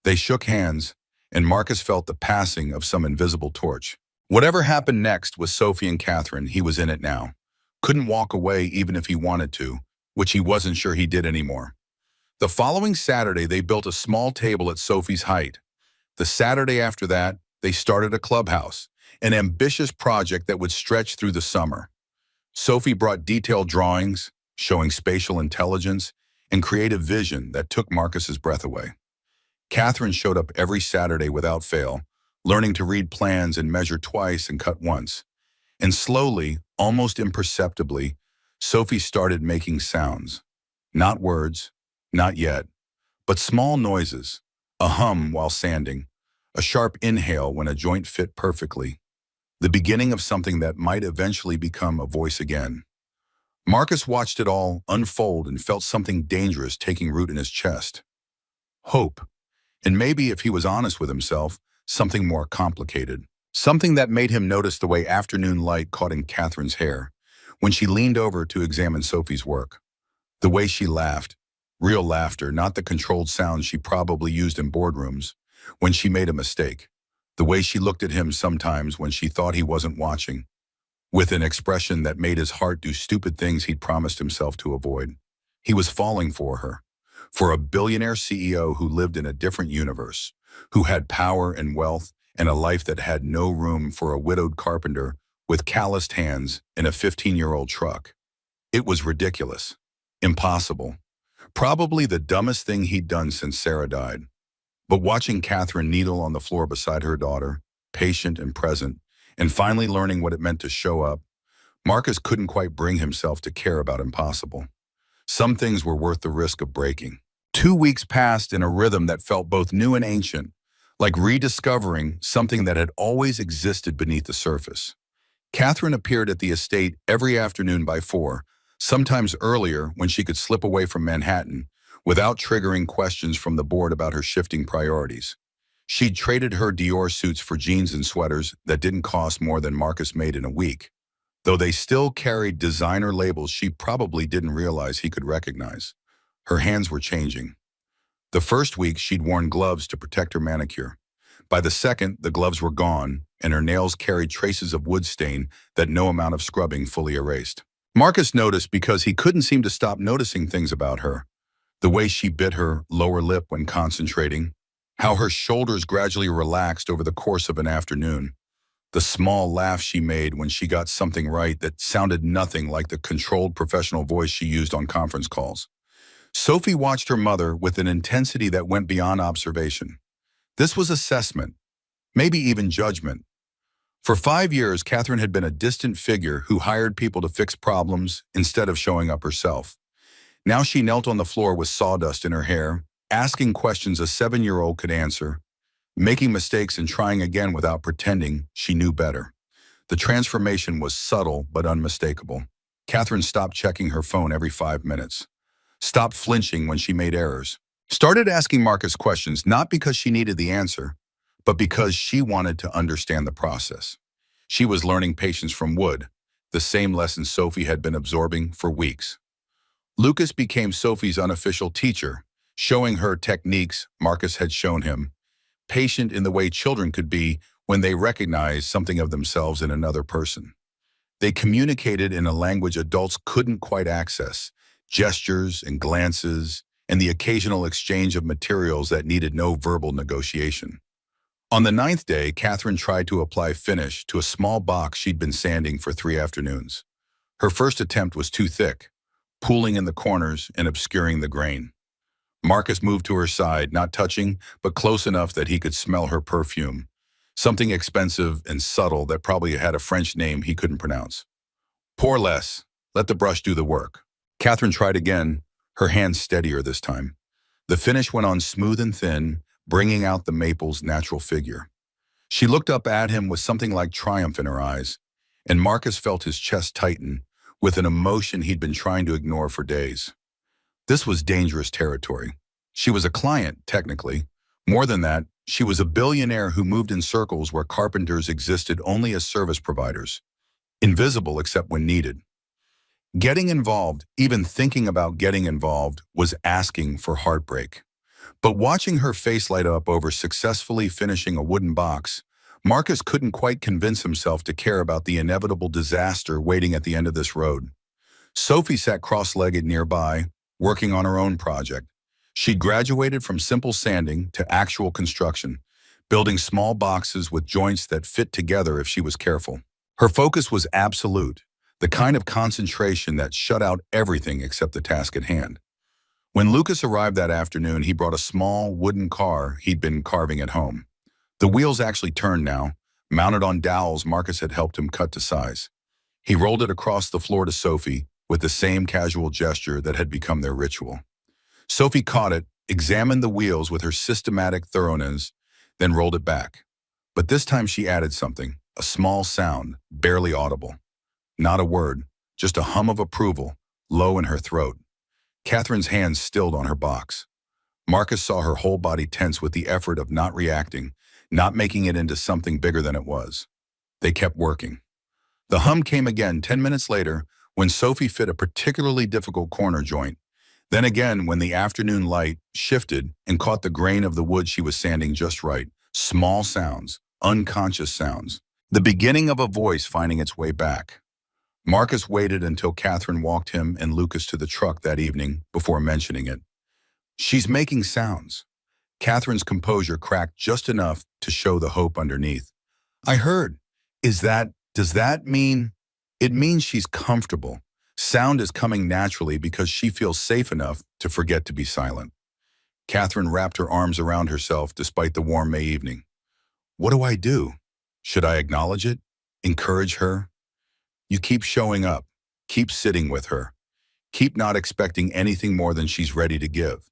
They shook hands, and Marcus felt the passing of some invisible torch. Whatever happened next with Sophie and Catherine, he was in it now. Couldn't walk away even if he wanted to, which he wasn't sure he did anymore. The following Saturday, they built a small table at Sophie's height. The Saturday after that, they started a clubhouse, an ambitious project that would stretch through the summer. Sophie brought detailed drawings, showing spatial intelligence and creative vision that took Marcus's breath away. Catherine showed up every Saturday without fail, learning to read plans and measure twice and cut once. And slowly, almost imperceptibly, Sophie started making sounds. Not words, not yet, but small noises, a hum while sanding, a sharp inhale when a joint fit perfectly, the beginning of something that might eventually become a voice again. Marcus watched it all unfold and felt something dangerous taking root in his chest. Hope, and maybe if he was honest with himself, something more complicated. Something that made him notice the way afternoon light caught in Catherine's hair when she leaned over to examine Sophie's work. The way she laughed, real laughter, not the controlled sounds she probably used in boardrooms, when she made a mistake. The way she looked at him sometimes when she thought he wasn't watching, with an expression that made his heart do stupid things he'd promised himself to avoid. He was falling for her, for a billionaire CEO who lived in a different universe, who had power and wealth and a life that had no room for a widowed carpenter with calloused hands in a 15-year-old truck. It was ridiculous, impossible, probably the dumbest thing he'd done since Sarah died. But watching Catherine kneel on the floor beside her daughter, patient and present, and finally learning what it meant to show up, Marcus couldn't quite bring himself to care about impossible. Some things were worth the risk of breaking. 2 weeks passed in a rhythm that felt both new and ancient, like rediscovering something that had always existed beneath the surface. Catherine appeared at the estate every afternoon by 4, sometimes earlier when she could slip away from Manhattan without triggering questions from the board about her shifting priorities. She'd traded her Dior suits for jeans and sweaters that didn't cost more than Marcus made in a week, though they still carried designer labels she probably didn't realize he could recognize. Her hands were changing. The first week, she'd worn gloves to protect her manicure. By the second, the gloves were gone, and her nails carried traces of wood stain that no amount of scrubbing fully erased. Marcus noticed because he couldn't seem to stop noticing things about her. The way she bit her lower lip when concentrating, how her shoulders gradually relaxed over the course of an afternoon, the small laugh she made when she got something right that sounded nothing like the controlled professional voice she used on conference calls. Sophie watched her mother with an intensity that went beyond observation. This was assessment, maybe even judgment. For 5 years, Catherine had been a distant figure who hired people to fix problems instead of showing up herself. Now she knelt on the floor with sawdust in her hair, asking questions a 7-year-old could answer, making mistakes and trying again without pretending she knew better. The transformation was subtle but unmistakable. Catherine stopped checking her phone every 5 minutes, stopped flinching when she made errors, started asking Marcus questions not because she needed the answer, but because she wanted to understand the process. She was learning patience from wood, the same lesson Sophie had been absorbing for weeks. Lucas became Sophie's unofficial teacher, showing her techniques Marcus had shown him, patient in the way children could be when they recognize something of themselves in another person. They communicated in a language adults couldn't quite access, gestures and glances, and the occasional exchange of materials that needed no verbal negotiation. On the 9th day, Catherine tried to apply finish to a small box she'd been sanding for 3 afternoons. Her first attempt was too thick, pooling in the corners and obscuring the grain. Marcus moved to her side, not touching, but close enough that he could smell her perfume, something expensive and subtle that probably had a French name he couldn't pronounce. Pour less. Let the brush do the work. Catherine tried again, her hands steadier this time. The finish went on smooth and thin, bringing out the maple's natural figure. She looked up at him with something like triumph in her eyes, and Marcus felt his chest tighten with an emotion he'd been trying to ignore for days. This was dangerous territory. She was a client, technically. More than that, she was a billionaire who moved in circles where carpenters existed only as service providers, invisible except when needed. Getting involved, even thinking about getting involved, was asking for heartbreak. But watching her face light up over successfully finishing a wooden box, Marcus couldn't quite convince himself to care about the inevitable disaster waiting at the end of this road. Sophie sat cross-legged nearby, working on her own project. She'd graduated from simple sanding to actual construction, building small boxes with joints that fit together if she was careful. Her focus was absolute, the kind of concentration that shut out everything except the task at hand. When Lucas arrived that afternoon, he brought a small wooden car he'd been carving at home. The wheels actually turned now, mounted on dowels Marcus had helped him cut to size. He rolled it across the floor to Sophie with the same casual gesture that had become their ritual. Sophie caught it, examined the wheels with her systematic thoroughness, then rolled it back. But this time she added something, a small sound, barely audible. Not a word, just a hum of approval, low in her throat. Catherine's hands stilled on her box. Marcus saw her whole body tense with the effort of not reacting, not making it into something bigger than it was. They kept working. The hum came again 10 minutes later when Sophie fit a particularly difficult corner joint. Then again when the afternoon light shifted and caught the grain of the wood she was sanding just right. Small sounds, unconscious sounds. The beginning of a voice finding its way back. Marcus waited until Catherine walked him and Lucas to the truck that evening before mentioning it. She's making sounds. Catherine's composure cracked just enough to show the hope underneath. I heard. Does that mean? It means she's comfortable. Sound is coming naturally because she feels safe enough to forget to be silent. Catherine wrapped her arms around herself despite the warm May evening. What do I do? Should I acknowledge it? Encourage her? You keep showing up. Keep sitting with her. Keep not expecting anything more than she's ready to give.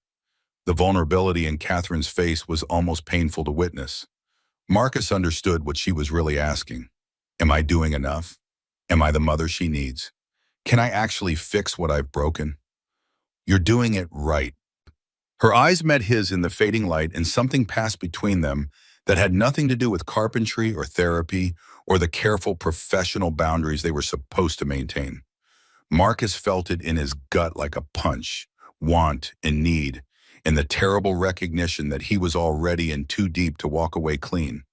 The vulnerability in Catherine's face was almost painful to witness. Marcus understood what she was really asking. Am I doing enough? Am I the mother she needs? Can I actually fix what I've broken? You're doing it right. Her eyes met his in the fading light and something passed between them that had nothing to do with carpentry or therapy or the careful professional boundaries they were supposed to maintain. Marcus felt it in his gut like a punch, want and need, and the terrible recognition that he was already in too deep to walk away clean.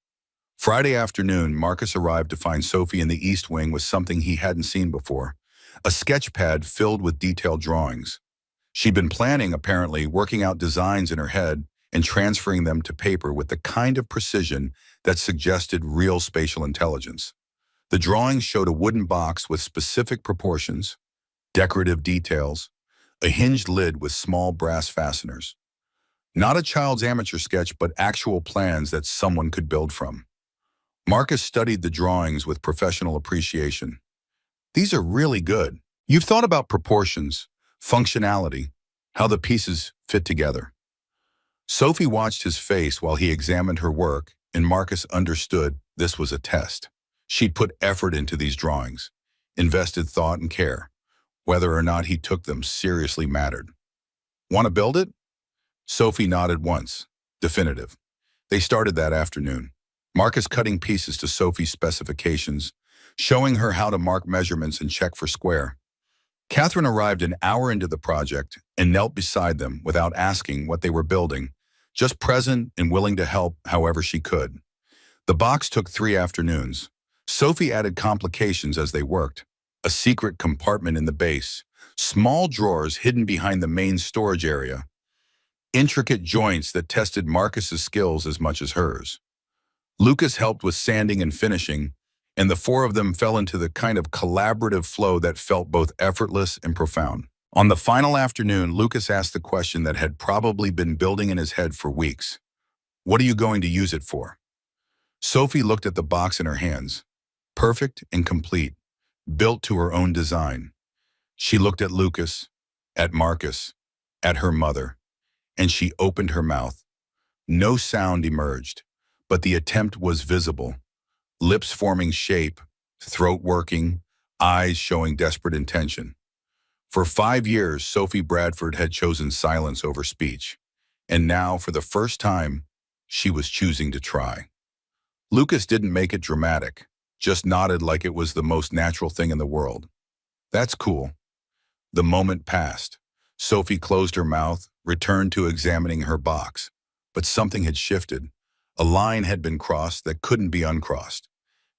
Friday afternoon, Marcus arrived to find Sophie in the East Wing with something he hadn't seen before, a sketch pad filled with detailed drawings. She'd been planning, apparently, working out designs in her head and transferring them to paper with the kind of precision that suggested real spatial intelligence. The drawings showed a wooden box with specific proportions, decorative details, a hinged lid with small brass fasteners. Not a child's amateur sketch, but actual plans that someone could build from. Marcus studied the drawings with professional appreciation. These are really good. You've thought about proportions, functionality, how the pieces fit together. Sophie watched his face while he examined her work, and Marcus understood this was a test. She'd put effort into these drawings, invested thought and care. Whether or not he took them seriously mattered. Want to build it? Sophie nodded once, definitive. They started that afternoon. Marcus cutting pieces to Sophie's specifications, showing her how to mark measurements and check for square. Catherine arrived an hour into the project and knelt beside them without asking what they were building, just present and willing to help however she could. The box took 3 afternoons. Sophie added complications as they worked. A secret compartment in the base, small drawers hidden behind the main storage area, intricate joints that tested Marcus's skills as much as hers. Lucas helped with sanding and finishing, and the 4 of them fell into the kind of collaborative flow that felt both effortless and profound. On the final afternoon, Lucas asked the question that had probably been building in his head for weeks. What are you going to use it for? Sophie looked at the box in her hands. Perfect and complete, built to her own design. She looked at Lucas, at Marcus, at her mother, and she opened her mouth. No sound emerged, but the attempt was visible. Lips forming shape, throat working, eyes showing desperate intention. For 5 years, Sophie Bradford had chosen silence over speech, and now, for the first time, she was choosing to try. Lucas didn't make it dramatic, just nodded like it was the most natural thing in the world. That's cool. The moment passed. Sophie closed her mouth, returned to examining her box. But something had shifted. A line had been crossed that couldn't be uncrossed.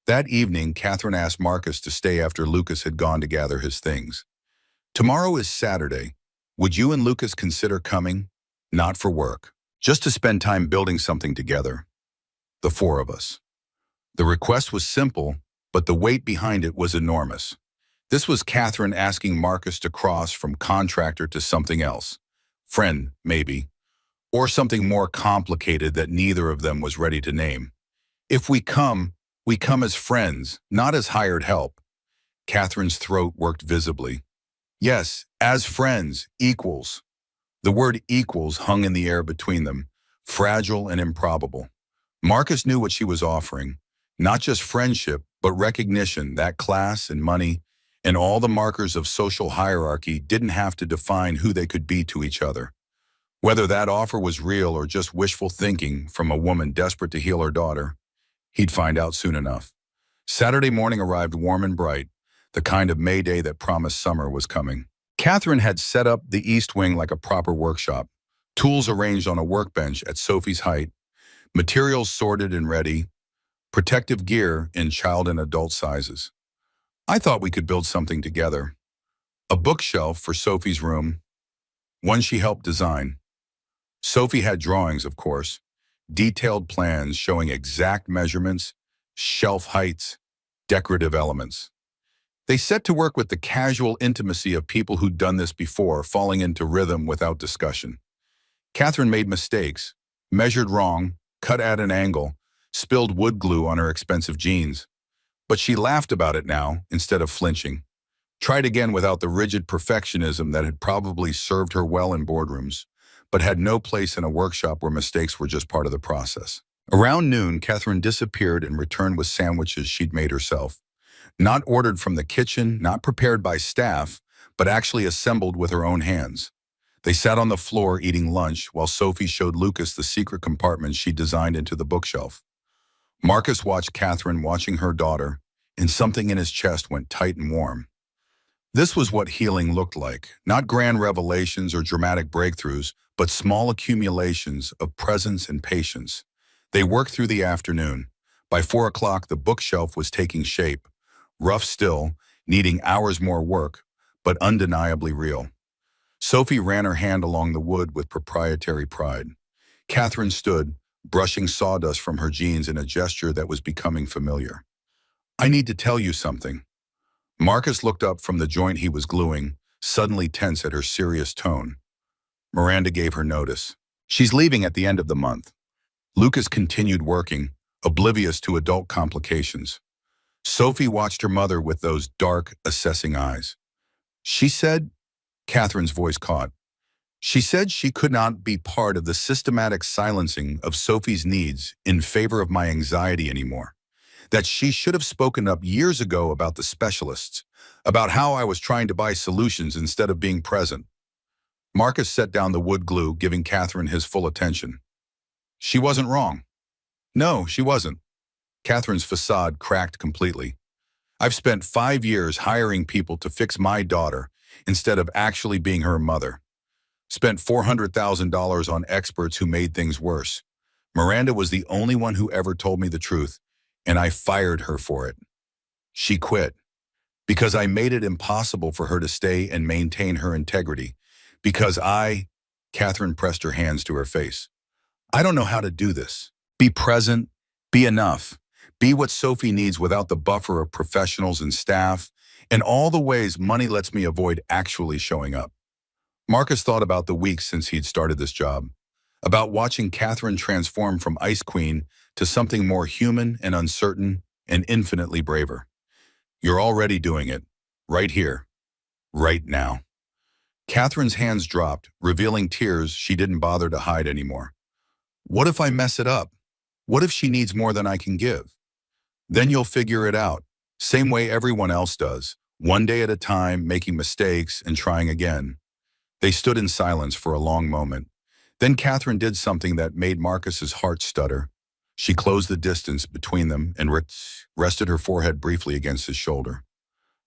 That evening, Catherine asked Marcus to stay after Lucas had gone to gather his things. "Tomorrow is Saturday. Would you and Lucas consider coming? Not for work, just to spend time building something together. The four of us." The request was simple, but the weight behind it was enormous. This was Catherine asking Marcus to cross from contractor to something else. Friend, maybe. Or something more complicated that neither of them was ready to name. "If we come as friends, not as hired help." Catherine's throat worked visibly. "Yes, as friends, equals." The word equals hung in the air between them, fragile and improbable. Marcus knew what she was offering, not just friendship, but recognition that class and money and all the markers of social hierarchy didn't have to define who they could be to each other. Whether that offer was real or just wishful thinking from a woman desperate to heal her daughter, he'd find out soon enough. Saturday morning arrived warm and bright, the kind of May Day that promised summer was coming. Catherine had set up the East Wing like a proper workshop, tools arranged on a workbench at Sophie's height, materials sorted and ready, protective gear in child and adult sizes. I thought we could build something together. A bookshelf for Sophie's room, one she helped design. Sophie had drawings, of course, detailed plans showing exact measurements, shelf heights, decorative elements. They set to work with the casual intimacy of people who'd done this before, falling into rhythm without discussion. Catherine made mistakes, measured wrong, cut at an angle, spilled wood glue on her expensive jeans. But she laughed about it now instead of flinching. Tried again without the rigid perfectionism that had probably served her well in boardrooms, but had no place in a workshop where mistakes were just part of the process. Around noon, Catherine disappeared and returned with sandwiches she'd made herself. Not ordered from the kitchen, not prepared by staff, but actually assembled with her own hands. They sat on the floor eating lunch while Sophie showed Lucas the secret compartment she designed into the bookshelf. Marcus watched Catherine watching her daughter, and something in his chest went tight and warm. This was what healing looked like, not grand revelations or dramatic breakthroughs, but small accumulations of presence and patience. They worked through the afternoon. By 4 o'clock, the bookshelf was taking shape, rough still, needing hours more work, but undeniably real. Sophie ran her hand along the wood with proprietary pride. Catherine stood, brushing sawdust from her jeans in a gesture that was becoming familiar. "I need to tell you something." Marcus looked up from the joint he was gluing, suddenly tense at her serious tone. Miranda gave her notice. "She's leaving at the end of the month." Lucas continued working, oblivious to adult complications. Sophie watched her mother with those dark, assessing eyes. "She said," Catherine's voice caught, "she said she could not be part of the systematic silencing of Sophie's needs in favor of my anxiety anymore. That she should have spoken up years ago about the specialists, about how I was trying to buy solutions instead of being present." Marcus set down the wood glue, giving Catherine his full attention. "She wasn't wrong." "No, she wasn't." Catherine's facade cracked completely. "I've spent 5 years hiring people to fix my daughter instead of actually being her mother. Spent $400,000 on experts who made things worse. Miranda was the only one who ever told me the truth, and I fired her for it. She quit. Because I made it impossible for her to stay and maintain her integrity. Because Catherine pressed her hands to her face. "I don't know how to do this. Be present, be enough, be what Sophie needs without the buffer of professionals and staff, and all the ways money lets me avoid actually showing up." Marcus thought about the weeks since he'd started this job, about watching Catherine transform from Ice Queen to something more human and uncertain and infinitely braver. "You're already doing it, right here, right now." Catherine's hands dropped, revealing tears she didn't bother to hide anymore. "What if I mess it up? What if she needs more than I can give?" "Then you'll figure it out, same way everyone else does, one day at a time, making mistakes and trying again." They stood in silence for a long moment. Then Catherine did something that made Marcus's heart stutter. She closed the distance between them and rested her forehead briefly against his shoulder.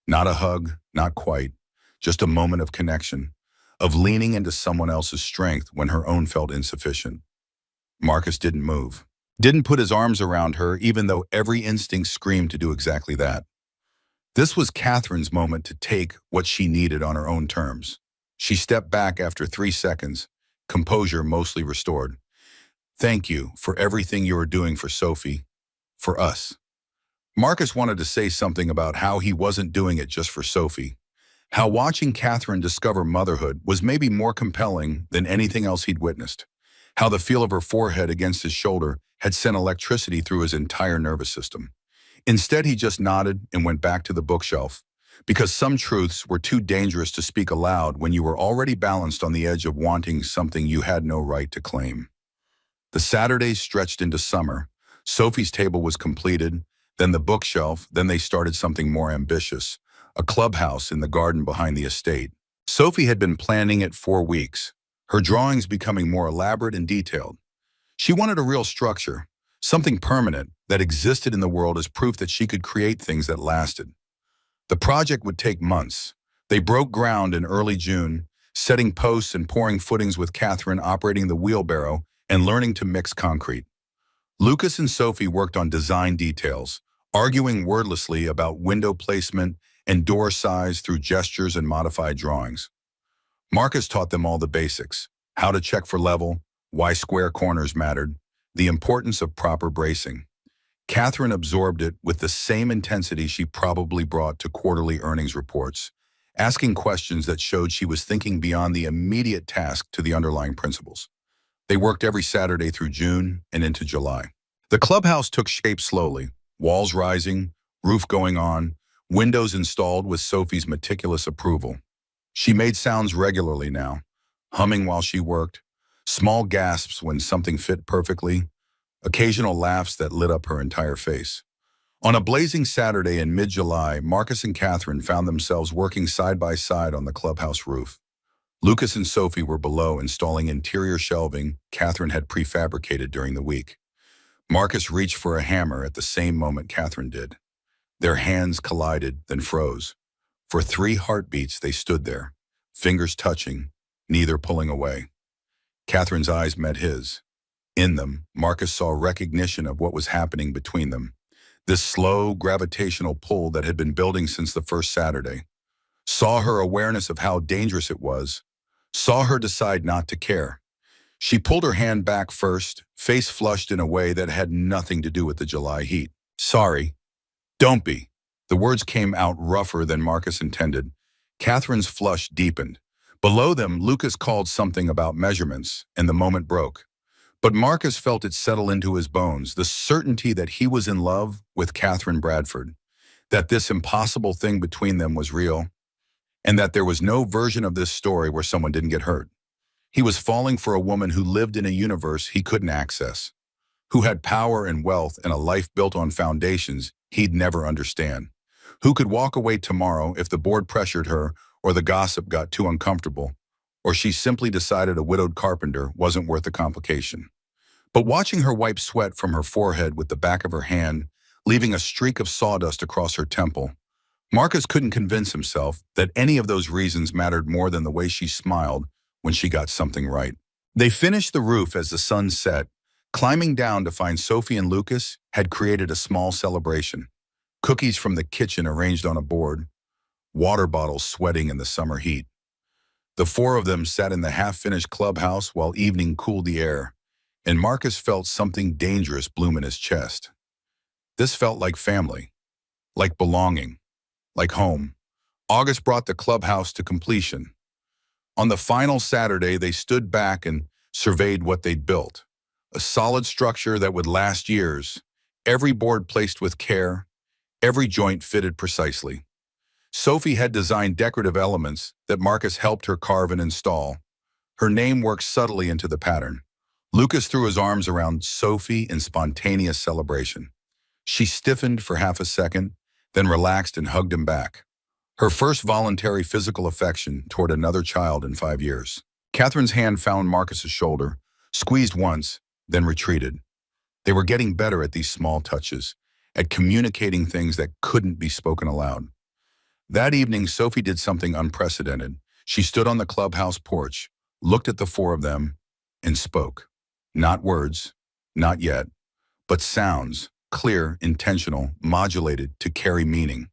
Not a hug, not quite, just a moment of connection. of leaning into someone else's strength when her own felt insufficient. Marcus didn't move, didn't put his arms around her, even though every instinct screamed to do exactly that. This was Catherine's moment to take what she needed on her own terms. She stepped back after 3 seconds, composure mostly restored. Thank you for everything you are doing for Sophie, for us. Marcus wanted to say something about how he wasn't doing it just for Sophie, how watching Catherine discover motherhood was maybe more compelling than anything else he'd witnessed, how the feel of her forehead against his shoulder had sent electricity through his entire nervous system. Instead, he just nodded and went back to the bookshelf, because some truths were too dangerous to speak aloud when you were already balanced on the edge of wanting something you had no right to claim. The Saturdays stretched into summer. Sophie's table was completed, then the bookshelf, then they started something more ambitious, a clubhouse in the garden behind the estate. Sophie had been planning it for weeks, her drawings becoming more elaborate and detailed. She wanted a real structure, something permanent that existed in the world as proof that she could create things that lasted. The project would take months. They broke ground in early June, setting posts and pouring footings with Catherine operating the wheelbarrow and learning to mix concrete. Lucas and Sophie worked on design details, arguing wordlessly about window placement and door size through gestures and modified drawings. Marcus taught them all the basics, how to check for level, why square corners mattered, the importance of proper bracing. Catherine absorbed it with the same intensity she probably brought to quarterly earnings reports, asking questions that showed she was thinking beyond the immediate task to the underlying principles. They worked every Saturday through June and into July. The clubhouse took shape slowly, walls rising, roof going on, windows installed with Sophie's meticulous approval. She made sounds regularly now, humming while she worked, small gasps when something fit perfectly, occasional laughs that lit up her entire face. On a blazing Saturday in mid-July, Marcus and Catherine found themselves working side by side on the clubhouse roof. Lucas and Sophie were below installing interior shelving Catherine had prefabricated during the week. Marcus reached for a hammer at the same moment Catherine did. Their hands collided, then froze. For 3 heartbeats, they stood there, fingers touching, neither pulling away. Catherine's eyes met his. In them, Marcus saw recognition of what was happening between them. This slow, gravitational pull that had been building since the first Saturday. Saw her awareness of how dangerous it was. Saw her decide not to care. She pulled her hand back first, face flushed in a way that had nothing to do with the July heat. Sorry. Don't be. The words came out rougher than Marcus intended. Catherine's flush deepened. Below them, Lucas called something about measurements, and the moment broke. But Marcus felt it settle into his bones, the certainty that he was in love with Catherine Bradford, that this impossible thing between them was real, and that there was no version of this story where someone didn't get hurt. He was falling for a woman who lived in a universe he couldn't access, who had power and wealth and a life built on foundations he'd never understand, who could walk away tomorrow if the board pressured her or the gossip got too uncomfortable, or she simply decided a widowed carpenter wasn't worth the complication. But watching her wipe sweat from her forehead with the back of her hand, leaving a streak of sawdust across her temple, Marcus couldn't convince himself that any of those reasons mattered more than the way she smiled when she got something right. They finished the roof as the sun set, climbing down to find Sophie and Lucas had created a small celebration. Cookies from the kitchen arranged on a board, water bottles sweating in the summer heat. The 4 of them sat in the half-finished clubhouse while evening cooled the air, and Marcus felt something dangerous bloom in his chest. This felt like family, like belonging, like home. August brought the clubhouse to completion. On the final Saturday, they stood back and surveyed what they'd built. A solid structure that would last years, every board placed with care, every joint fitted precisely. Sophie had designed decorative elements that Marcus helped her carve and install. Her name worked subtly into the pattern. Lucas threw his arms around Sophie in spontaneous celebration. She stiffened for half a second, then relaxed and hugged him back. Her first voluntary physical affection toward another child in 5 years. Catherine's hand found Marcus's shoulder, squeezed once, then retreated. They were getting better at these small touches, at communicating things that couldn't be spoken aloud. That evening, Sophie did something unprecedented. She stood on the clubhouse porch, looked at the four of them, and spoke. Not words, not yet, but sounds, clear, intentional, modulated to carry meaning.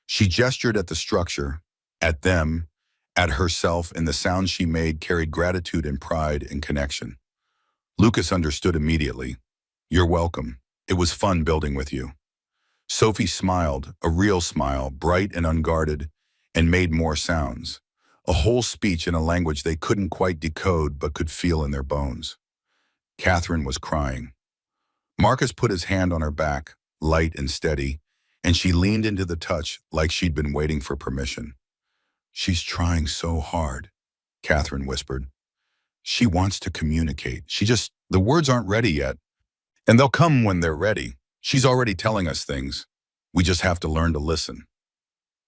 She gestured at the structure, at them, at herself, and the sounds she made carried gratitude and pride and connection. Lucas understood immediately. You're welcome. It was fun building with you. Sophie smiled, a real smile, bright and unguarded, and made more sounds. A whole speech in a language they couldn't quite decode but could feel in their bones. Catherine was crying. Marcus put his hand on her back, light and steady, and she leaned into the touch like she'd been waiting for permission. She's trying so hard, Catherine whispered. She wants to communicate. The words aren't ready yet. And they'll come when they're ready. She's already telling us things. We just have to learn to listen.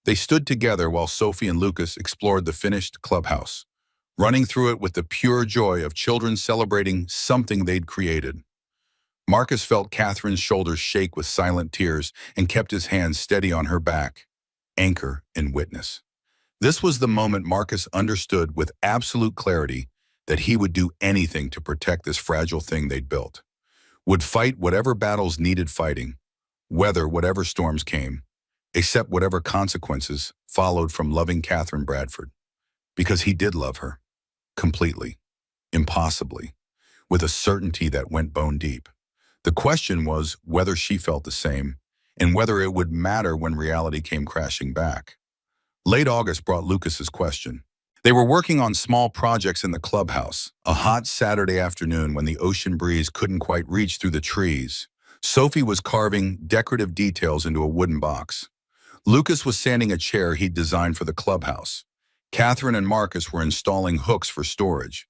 They stood together while Sophie and Lucas explored the finished clubhouse, running through it with the pure joy of children celebrating something they'd created. Marcus felt Catherine's shoulders shake with silent tears and kept his hands steady on her back, anchor and witness. This was the moment Marcus understood with absolute clarity that he would do anything to protect this fragile thing they'd built, would fight whatever battles needed fighting, weather whatever storms came, accept whatever consequences followed from loving Catherine Bradford. Because he did love her. Completely. Impossibly. With a certainty that went bone deep. The question was whether she felt the same, and whether it would matter when reality came crashing back. Late August brought Lucas's question. They were working on small projects in the clubhouse, a hot Saturday afternoon when the ocean breeze couldn't quite reach through the trees. Sophie was carving decorative details into a wooden box. Lucas was sanding a chair he'd designed for the clubhouse. Catherine and Marcus were installing hooks for storage.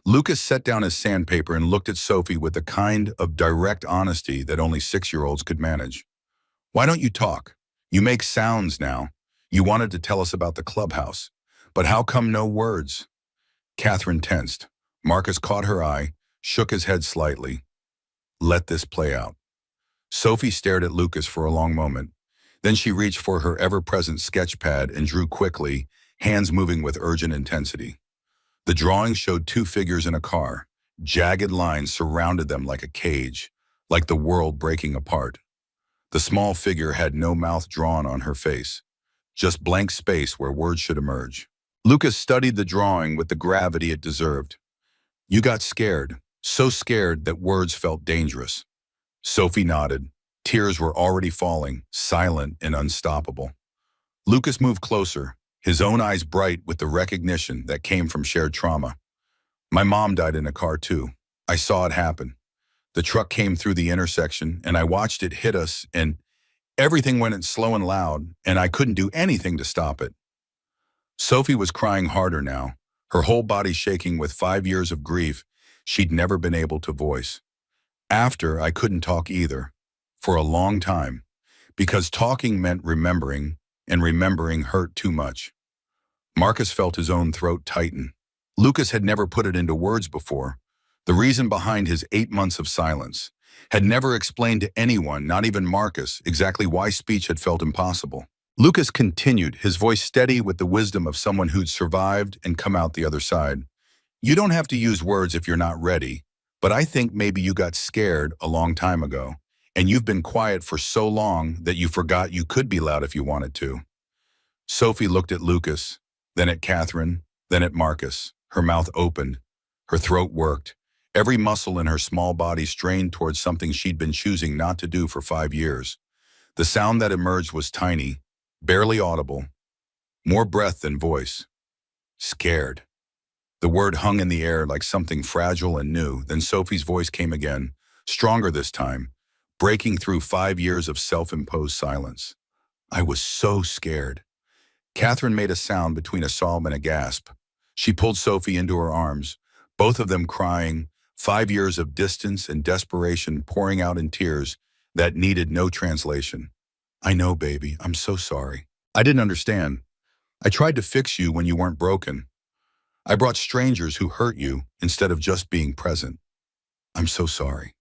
Lucas set down his sandpaper and looked at Sophie with the kind of direct honesty that only 6-year-olds could manage. Why don't you talk? You make sounds now. You wanted to tell us about the clubhouse. But how come no words? Catherine tensed. Marcus caught her eye, shook his head slightly. Let this play out. Sophie stared at Lucas for a long moment. Then she reached for her ever-present sketch pad and drew quickly, hands moving with urgent intensity. The drawing showed 2 figures in a car. Jagged lines surrounded them like a cage, like the world breaking apart. The small figure had no mouth drawn on her face, just blank space where words should emerge. Lucas studied the drawing with the gravity it deserved. You got scared, so scared that words felt dangerous. Sophie nodded. Tears were already falling, silent and unstoppable. Lucas moved closer, his own eyes bright with the recognition that came from shared trauma. My mom died in a car too. I saw it happen. The truck came through the intersection and I watched it hit us and everything went slow and loud and I couldn't do anything to stop it. Sophie was crying harder now, her whole body shaking with 5 years of grief she'd never been able to voice. After, I couldn't talk either, for a long time, because talking meant remembering, and remembering hurt too much. Marcus felt his own throat tighten. Lucas had never put it into words before, the reason behind his 8 months of silence, had never explained to anyone, not even Marcus, exactly why speech had felt impossible. Lucas continued, his voice steady with the wisdom of someone who'd survived and come out the other side. You don't have to use words if you're not ready, but I think maybe you got scared a long time ago, and you've been quiet for so long that you forgot you could be loud if you wanted to. Sophie looked at Lucas, then at Catherine, then at Marcus. Her mouth opened, her throat worked, every muscle in her small body strained towards something she'd been choosing not to do for 5 years. The sound that emerged was tiny, barely audible, more breath than voice. Scared. The word hung in the air like something fragile and new. Then Sophie's voice came again, stronger this time, breaking through 5 years of self-imposed silence. I was so scared. Catherine made a sound between a sob and a gasp. She pulled Sophie into her arms, both of them crying, 5 years of distance and desperation pouring out in tears that needed no translation. I know, baby. I'm so sorry. I didn't understand. I tried to fix you when you weren't broken. I brought strangers who hurt you instead of just being present. I'm so sorry.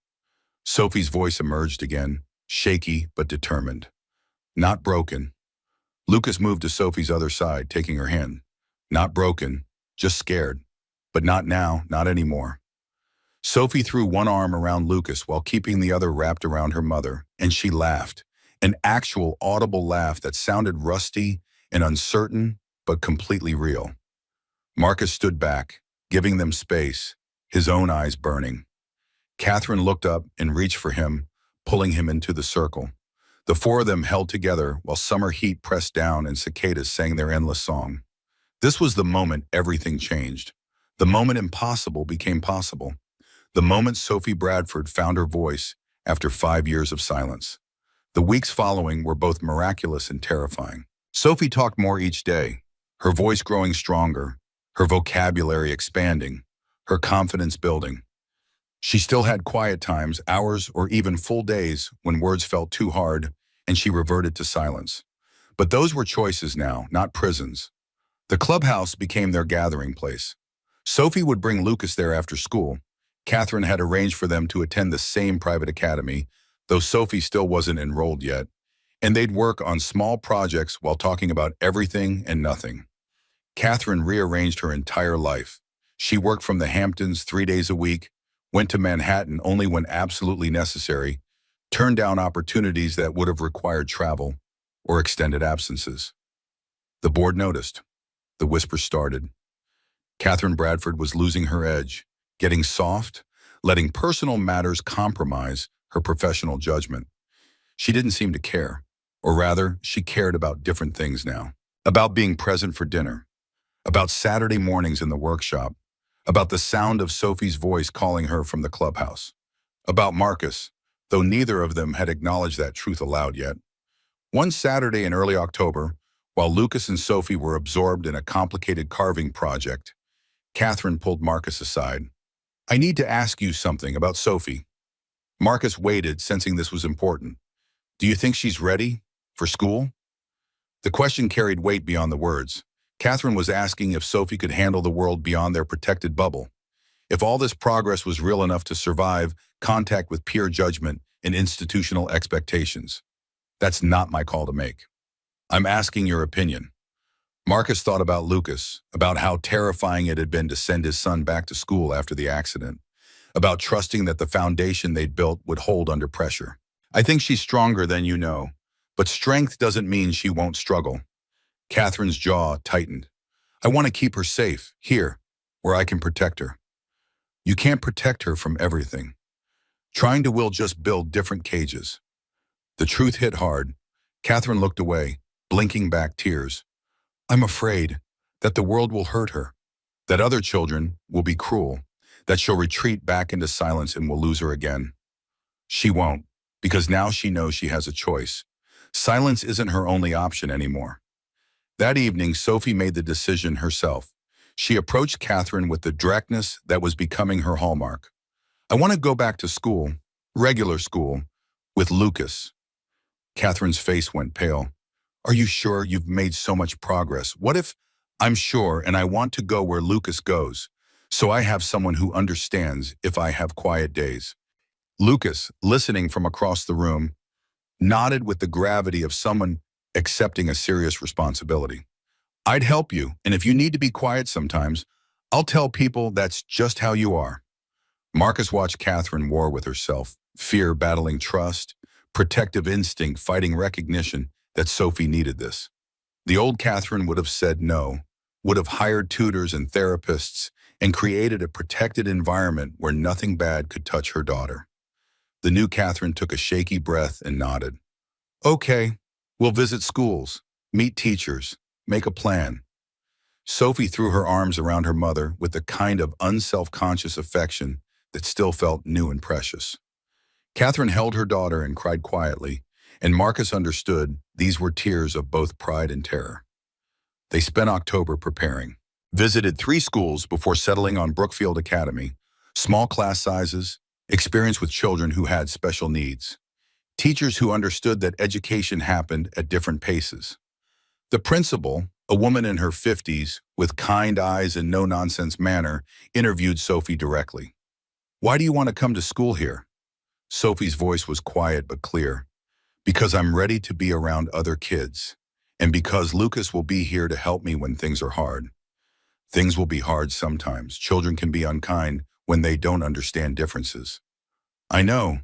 Sophie's voice emerged again, shaky but determined. Not broken. Lucas moved to Sophie's other side, taking her hand. Not broken, just scared. But not now, not anymore. Sophie threw one arm around Lucas while keeping the other wrapped around her mother, and she laughed. An actual audible laugh that sounded rusty and uncertain, but completely real. Marcus stood back, giving them space, his own eyes burning. Catherine looked up and reached for him, pulling him into the circle. The four of them held together while summer heat pressed down and cicadas sang their endless song. This was the moment everything changed. The moment impossible became possible. The moment Sophie Bradford found her voice after 5 years of silence. The weeks following were both miraculous and terrifying. Sophie talked more each day, her voice growing stronger, her vocabulary expanding, her confidence building. She still had quiet times, hours, or even full days when words felt too hard and she reverted to silence. But those were choices now, not prisons. The clubhouse became their gathering place. Sophie would bring Lucas there after school. Catherine had arranged for them to attend the same private academy, though Sophie still wasn't enrolled yet, and they'd work on small projects while talking about everything and nothing. Catherine rearranged her entire life. She worked from the Hamptons 3 days a week, went to Manhattan only when absolutely necessary, turned down opportunities that would have required travel or extended absences. The board noticed. The whispers started. Catherine Bradford was losing her edge, getting soft, letting personal matters compromise her professional judgment. She didn't seem to care, or rather, she cared about different things now. About being present for dinner, about Saturday mornings in the workshop, about the sound of Sophie's voice calling her from the clubhouse, about Marcus, though neither of them had acknowledged that truth aloud yet. One Saturday in early October, while Lucas and Sophie were absorbed in a complicated carving project, Catherine pulled Marcus aside. "I need to ask you something about Sophie." Marcus waited, sensing this was important. "Do you think she's ready for school?" The question carried weight beyond the words. Catherine was asking if Sophie could handle the world beyond their protected bubble. If all this progress was real enough to survive contact with peer judgment and institutional expectations. "That's not my call to make. I'm asking your opinion." Marcus thought about Lucas, about how terrifying it had been to send his son back to school after the accident, about trusting that the foundation they'd built would hold under pressure. "I think she's stronger than you know, but strength doesn't mean she won't struggle." Catherine's jaw tightened. "I want to keep her safe, here, where I can protect her." "You can't protect her from everything. Trying to will just build different cages." The truth hit hard. Catherine looked away, blinking back tears. "I'm afraid that the world will hurt her, that other children will be cruel, that she'll retreat back into silence and we'll lose her again." She won't, because now she knows she has a choice. Silence isn't her only option anymore. That evening, Sophie made the decision herself. She approached Catherine with the directness that was becoming her hallmark. "I want to go back to school, regular school, with Lucas." Catherine's face went pale. "Are you sure you've made so much progress? What if—" "I'm sure, and I want to go where Lucas goes, so I have someone who understands if I have quiet days." Lucas, listening from across the room, nodded with the gravity of someone accepting a serious responsibility. "I'd help you, and if you need to be quiet sometimes, I'll tell people that's just how you are." Marcus watched Catherine war with herself, fear battling trust, protective instinct fighting recognition that Sophie needed this. The old Catherine would have said no, would have hired tutors and therapists, and created a protected environment where nothing bad could touch her daughter. The new Catherine took a shaky breath and nodded. "Okay, we'll visit schools, meet teachers, make a plan." Sophie threw her arms around her mother with the kind of unself-conscious affection that still felt new and precious. Catherine held her daughter and cried quietly, and Marcus understood these were tears of both pride and terror. They spent October preparing, visited 3 schools before settling on Brookfield Academy, small class sizes, experience with children who had special needs, teachers who understood that education happened at different paces. The principal, a woman in her 50s with kind eyes and no-nonsense manner, interviewed Sophie directly. "Why do you want to come to school here?" Sophie's voice was quiet but clear. "Because I'm ready to be around other kids, and because Lucas will be here to help me when things are hard." Things will be hard sometimes. Children can be unkind when they don't understand differences. I know,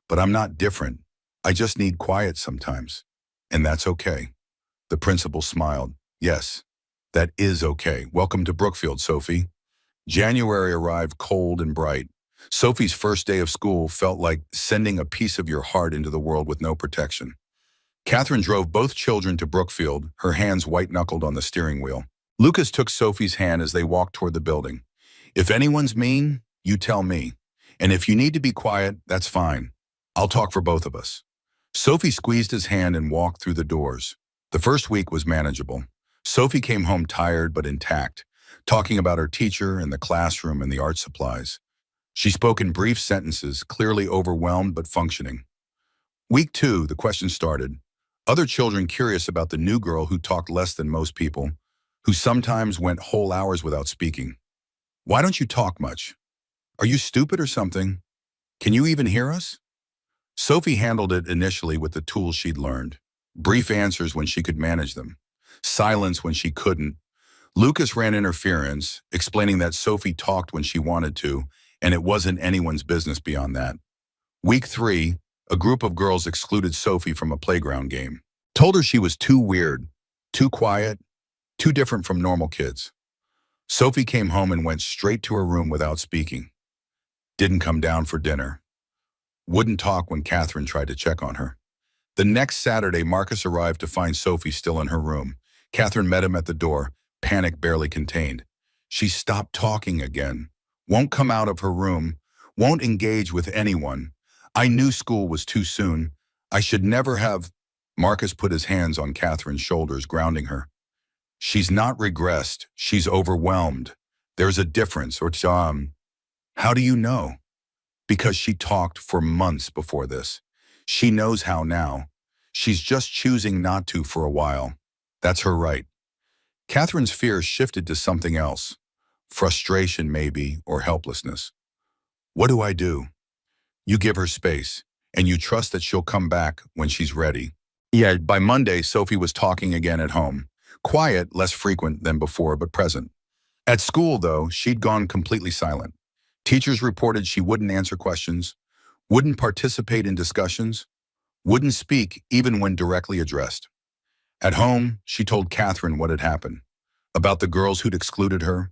but I'm not different. I just need quiet sometimes. And that's okay. The principal smiled. Yes, that is okay. Welcome to Brookfield, Sophie. January arrived cold and bright. Sophie's first day of school felt like sending a piece of your heart into the world with no protection. Catherine drove both children to Brookfield, her hands white-knuckled on the steering wheel. Lucas took Sophie's hand as they walked toward the building. If anyone's mean, you tell me. And if you need to be quiet, that's fine. I'll talk for both of us. Sophie squeezed his hand and walked through the doors. The first week was manageable. Sophie came home tired but intact, talking about her teacher and the classroom and the art supplies. She spoke in brief sentences, clearly overwhelmed but functioning. Week 2, the questions started. Other children curious about the new girl who talked less than most people, who sometimes went whole hours without speaking. Why don't you talk much? Are you stupid or something? Can you even hear us? Sophie handled it initially with the tools she'd learned. Brief answers when she could manage them. Silence when she couldn't. Lucas ran interference, explaining that Sophie talked when she wanted to, and it wasn't anyone's business beyond that. Week 3, a group of girls excluded Sophie from a playground game. Told her she was too weird, too quiet, too different from normal kids. Sophie came home and went straight to her room without speaking. Didn't come down for dinner. Wouldn't talk when Catherine tried to check on her. The next Saturday, Marcus arrived to find Sophie still in her room. Catherine met him at the door, panic barely contained. She stopped talking again. Won't come out of her room. Won't engage with anyone. I knew school was too soon. I should never have. Marcus put his hands on Catherine's shoulders, grounding her. She's not regressed. She's overwhelmed. There's a difference. How do you know? Because she talked for months before this. She knows how now. She's just choosing not to for a while. That's her right. Catherine's fear shifted to something else. Frustration, maybe, or helplessness. What do I do? You give her space, and you trust that she'll come back when she's ready. Yeah, by Monday, Sophie was talking again at home. Quiet, less frequent than before, but present. At school, though, she'd gone completely silent. Teachers reported she wouldn't answer questions, wouldn't participate in discussions, wouldn't speak even when directly addressed. At home, she told Catherine what had happened, about the girls who'd excluded her,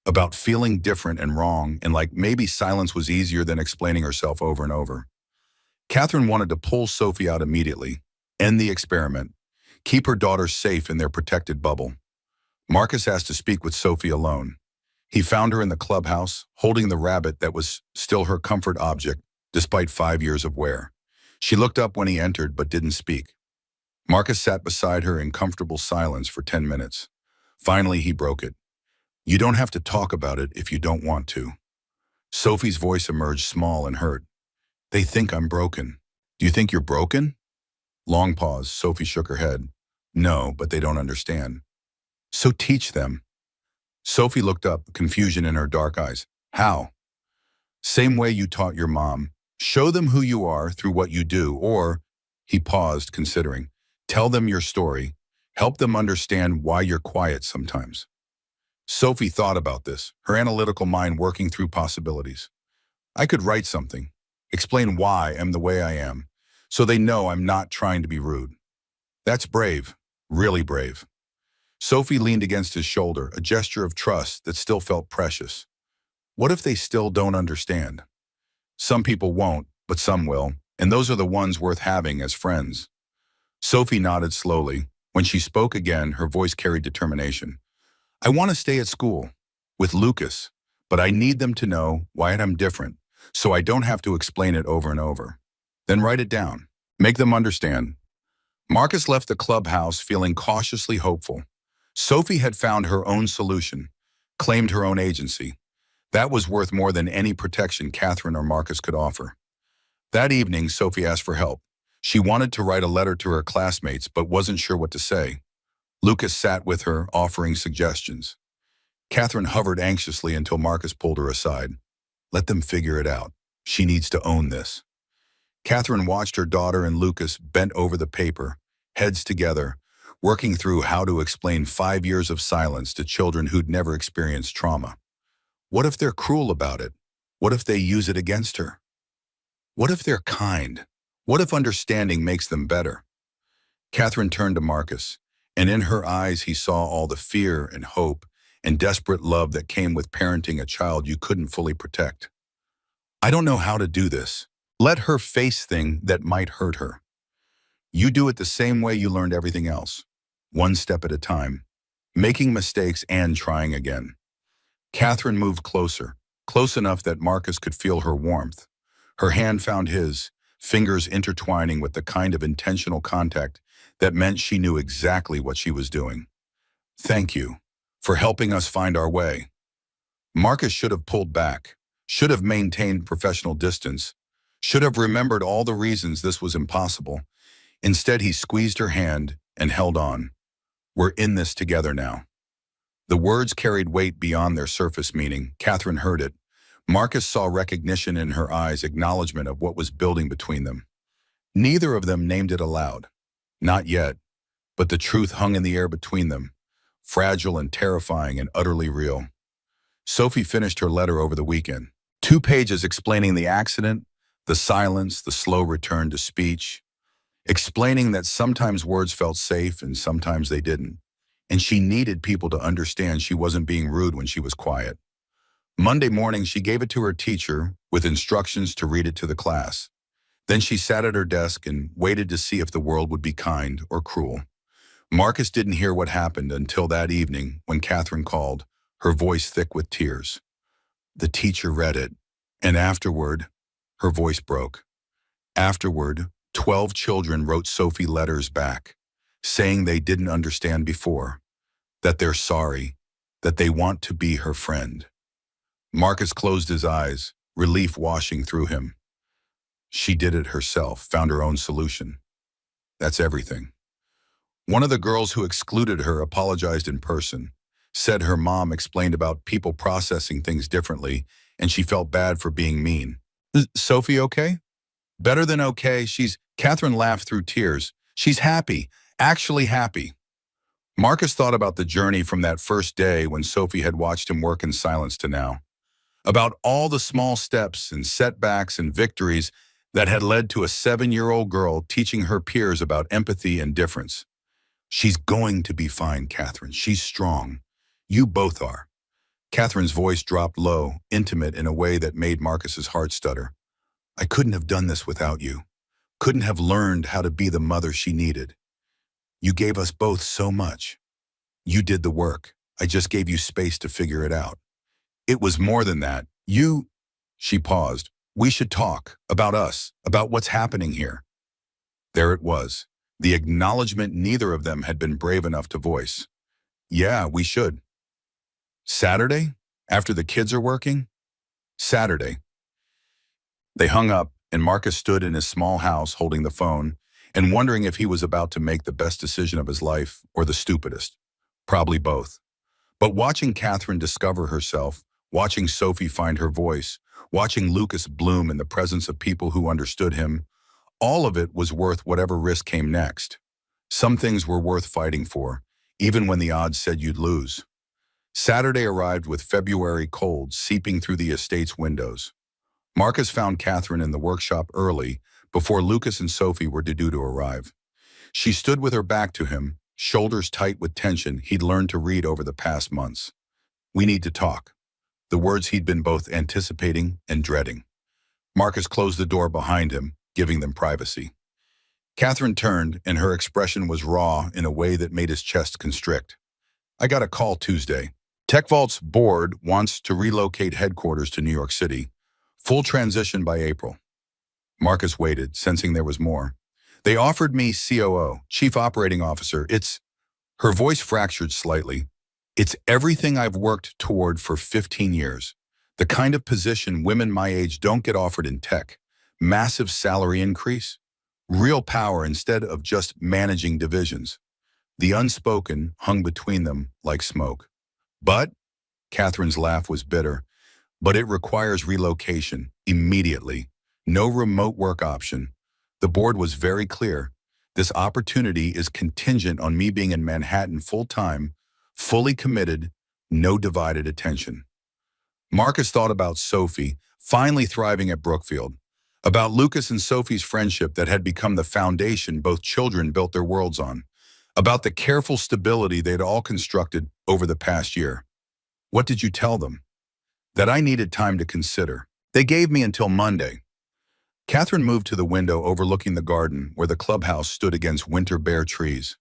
about feeling different and wrong, and like maybe silence was easier than explaining herself over and over. Catherine wanted to pull Sophie out immediately, end the experiment, keep her daughters safe in their protected bubble. Marcus asked to speak with Sophie alone. He found her in the clubhouse, holding the rabbit that was still her comfort object, despite 5 years of wear. She looked up when he entered, but didn't speak. Marcus sat beside her in comfortable silence for 10 minutes. Finally, he broke it. You don't have to talk about it if you don't want to. Sophie's voice emerged small and hurt. They think I'm broken. Do you think you're broken? Long pause. Sophie shook her head. No, but they don't understand. So teach them. Sophie looked up, confusion in her dark eyes. How? Same way you taught your mom. Show them who you are through what you do, or, he paused, considering, tell them your story. Help them understand why you're quiet sometimes. Sophie thought about this, her analytical mind working through possibilities. I could write something, explain why I'm the way I am, so they know I'm not trying to be rude. That's brave, really brave. Sophie leaned against his shoulder, a gesture of trust that still felt precious. What if they still don't understand? Some people won't, but some will, and those are the ones worth having as friends. Sophie nodded slowly. When she spoke again, her voice carried determination. I want to stay at school, with Lucas, but I need them to know why I'm different, so I don't have to explain it over and over. Then write it down. Make them understand. Marcus left the clubhouse feeling cautiously hopeful. Sophie had found her own solution, claimed her own agency. That was worth more than any protection Catherine or Marcus could offer. That evening, Sophie asked for help. She wanted to write a letter to her classmates, but wasn't sure what to say. Lucas sat with her, offering suggestions. Catherine hovered anxiously until Marcus pulled her aside. Let them figure it out. She needs to own this. Catherine watched her daughter and Lucas bent over the paper, heads together, working through how to explain 5 years of silence to children who'd never experienced trauma. What if they're cruel about it? What if they use it against her? What if they're kind? What if understanding makes them better? Catherine turned to Marcus, and in her eyes he saw all the fear and hope and desperate love that came with parenting a child you couldn't fully protect. I don't know how to do this. Let her face things that might hurt her. You do it the same way you learned everything else, one step at a time, making mistakes and trying again. Catherine moved closer, close enough that Marcus could feel her warmth. Her hand found his, fingers intertwining with the kind of intentional contact that meant she knew exactly what she was doing. Thank you for helping us find our way. Marcus should have pulled back, should have maintained professional distance, should have remembered all the reasons this was impossible. Instead, he squeezed her hand and held on. We're in this together now. The words carried weight beyond their surface meaning. Catherine heard it. Marcus saw recognition in her eyes, acknowledgement of what was building between them. Neither of them named it aloud. Not yet, but the truth hung in the air between them, fragile and terrifying and utterly real. Sophie finished her letter over the weekend. 2 pages explaining the accident, the silence, the slow return to speech, explaining that sometimes words felt safe and sometimes they didn't. And she needed people to understand she wasn't being rude when she was quiet. Monday morning, she gave it to her teacher with instructions to read it to the class. Then she sat at her desk and waited to see if the world would be kind or cruel. Marcus didn't hear what happened until that evening when Catherine called, her voice thick with tears. The teacher read it, and afterward, her voice broke. Afterward, 12 children wrote Sophie letters back, saying they didn't understand before, that they're sorry, that they want to be her friend. Marcus closed his eyes, relief washing through him. She did it herself, found her own solution. That's everything. One of the girls who excluded her apologized in person, said her mom explained about people processing things differently, and she felt bad for being mean. Is Sophie okay? Better than okay, Catherine laughed through tears. She's happy, actually happy. Marcus thought about the journey from that first day when Sophie had watched him work in silence to now, about all the small steps and setbacks and victories that had led to a 7-year-old girl teaching her peers about empathy and difference. She's going to be fine, Catherine. She's strong. You both are. Catherine's voice dropped low, intimate in a way that made Marcus's heart stutter. I couldn't have done this without you. Couldn't have learned how to be the mother she needed. You gave us both so much. You did the work. I just gave you space to figure it out. It was more than that. She paused. We should talk about us, about what's happening here. There it was, the acknowledgement neither of them had been brave enough to voice. Yeah, we should. Saturday? After the kids are working? Saturday. They hung up, and Marcus stood in his small house holding the phone and wondering if he was about to make the best decision of his life or the stupidest. Probably both. But watching Catherine discover herself, watching Sophie find her voice, watching Lucas bloom in the presence of people who understood him, all of it was worth whatever risk came next. Some things were worth fighting for, even when the odds said you'd lose. Saturday arrived with February cold seeping through the estate's windows. Marcus found Catherine in the workshop early, before Lucas and Sophie were due to arrive. She stood with her back to him, shoulders tight with tension he'd learned to read over the past months. We need to talk. The words he'd been both anticipating and dreading. Marcus closed the door behind him, giving them privacy. Catherine turned, and her expression was raw in a way that made his chest constrict. I got a call Tuesday. TechVault's board wants to relocate headquarters to New York City. Full transition by April. Marcus waited, sensing there was more. They offered me COO, Chief Operating Officer. Her voice fractured slightly. It's everything I've worked toward for 15 years. The kind of position women my age don't get offered in tech. Massive salary increase. Real power instead of just managing divisions. The unspoken hung between them like smoke. But, Catherine's laugh was bitter, but it requires relocation, immediately. No remote work option. The board was very clear. This opportunity is contingent on me being in Manhattan full-time, fully committed, no divided attention. Marcus thought about Sophie, finally thriving at Brookfield, about Lucas and Sophie's friendship that had become the foundation both children built their worlds on, about the careful stability they'd all constructed over the past year. What did you tell them? That I needed time to consider. They gave me until Monday. Catherine moved to the window overlooking the garden where the clubhouse stood against winter bare trees.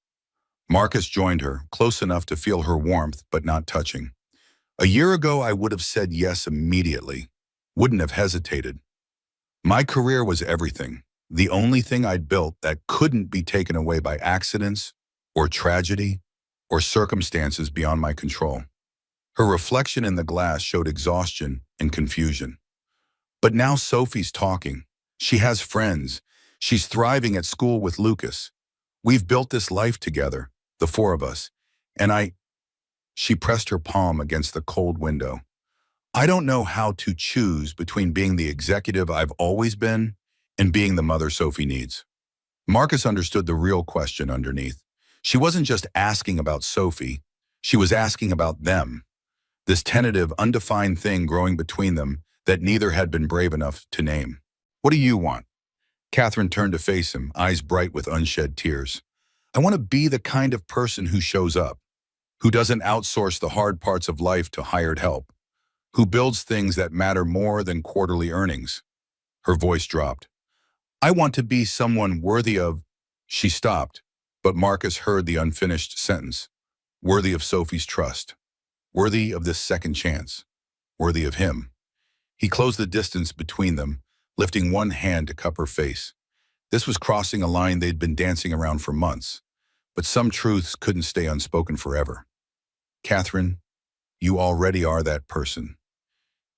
Marcus joined her, close enough to feel her warmth but not touching. A year ago, I would have said yes immediately, wouldn't have hesitated. My career was everything, the only thing I'd built that couldn't be taken away by accidents or tragedy or circumstances beyond my control. Her reflection in the glass showed exhaustion and confusion. But now Sophie's talking. She has friends. She's thriving at school with Lucas. We've built this life together, the four of us. And she pressed her palm against the cold window. I don't know how to choose between being the executive I've always been and being the mother Sophie needs. Marcus understood the real question underneath. She wasn't just asking about Sophie. She was asking about them. This tentative, undefined thing growing between them that neither had been brave enough to name. What do you want? Catherine turned to face him, eyes bright with unshed tears. I want to be the kind of person who shows up, who doesn't outsource the hard parts of life to hired help, who builds things that matter more than quarterly earnings. Her voice dropped. I want to be someone worthy of... She stopped, but Marcus heard the unfinished sentence. Worthy of Sophie's trust. Worthy of this second chance. Worthy of him. He closed the distance between them, lifting one hand to cup her face. This was crossing a line they'd been dancing around for months, but some truths couldn't stay unspoken forever. Catherine, you already are that person.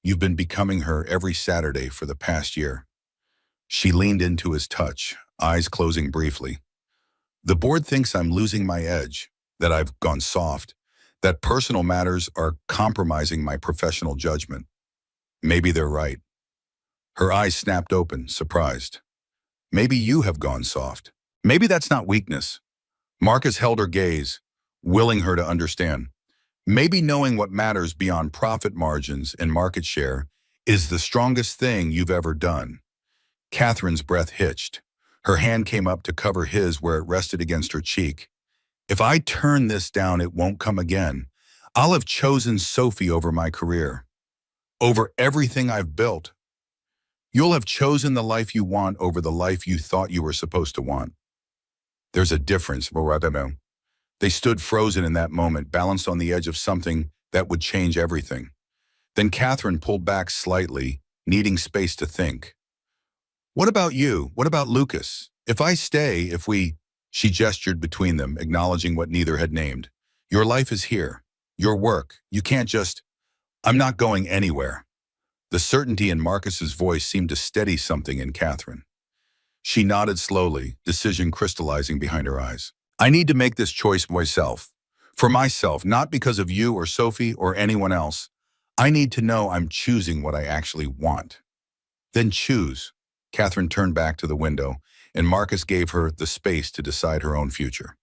You've been becoming her every Saturday for the past year. She leaned into his touch, eyes closing briefly. The board thinks I'm losing my edge, that I've gone soft, that personal matters are compromising my professional judgment. Maybe they're right. Her eyes snapped open, surprised. Maybe you have gone soft. Maybe that's not weakness. Marcus held her gaze, willing her to understand. Maybe knowing what matters beyond profit margins and market share is the strongest thing you've ever done. Catherine's breath hitched. Her hand came up to cover his where it rested against her cheek. If I turn this down, it won't come again. I'll have chosen Sophie over my career, over everything I've built. You'll have chosen the life you want over the life you thought you were supposed to want. There's a difference, Boradano. They stood frozen in that moment, balanced on the edge of something that would change everything. Then Catherine pulled back slightly, needing space to think. What about you? What about Lucas? If I stay, if we... She gestured between them, acknowledging what neither had named. Your life is here. Your work. You can't just... I'm not going anywhere. The certainty in Marcus's voice seemed to steady something in Catherine. She nodded slowly, decision crystallizing behind her eyes. I need to make this choice myself. For myself, not because of you or Sophie or anyone else. I need to know I'm choosing what I actually want. Then choose. Catherine turned back to the window, and Marcus gave her the space to decide her own future.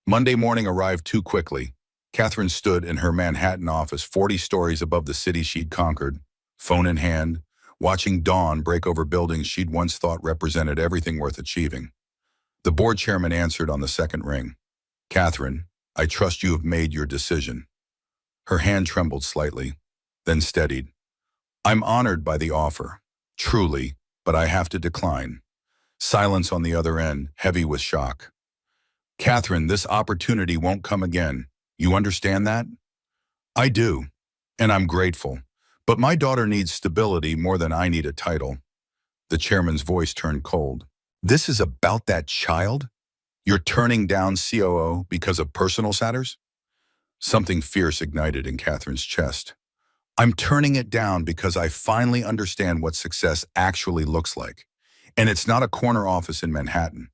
Monday morning arrived too quickly. Catherine stood in her Manhattan office 40 stories above the city she'd conquered, phone in hand, watching dawn break over buildings she'd once thought represented everything worth achieving. The board chairman answered on the second ring. Catherine, I trust you have made your decision. Her hand trembled slightly, then steadied. I'm honored by the offer, truly, but I have to decline. Silence on the other end, heavy with shock. Catherine, this opportunity won't come again. You understand that? I do, and I'm grateful. But my daughter needs stability more than I need a title. The chairman's voice turned cold. This is about that child? You're turning down COO because of personal matters? Something fierce ignited in Catherine's chest. I'm turning it down because I finally understand what success actually looks like. And it's not a corner office in Manhattan.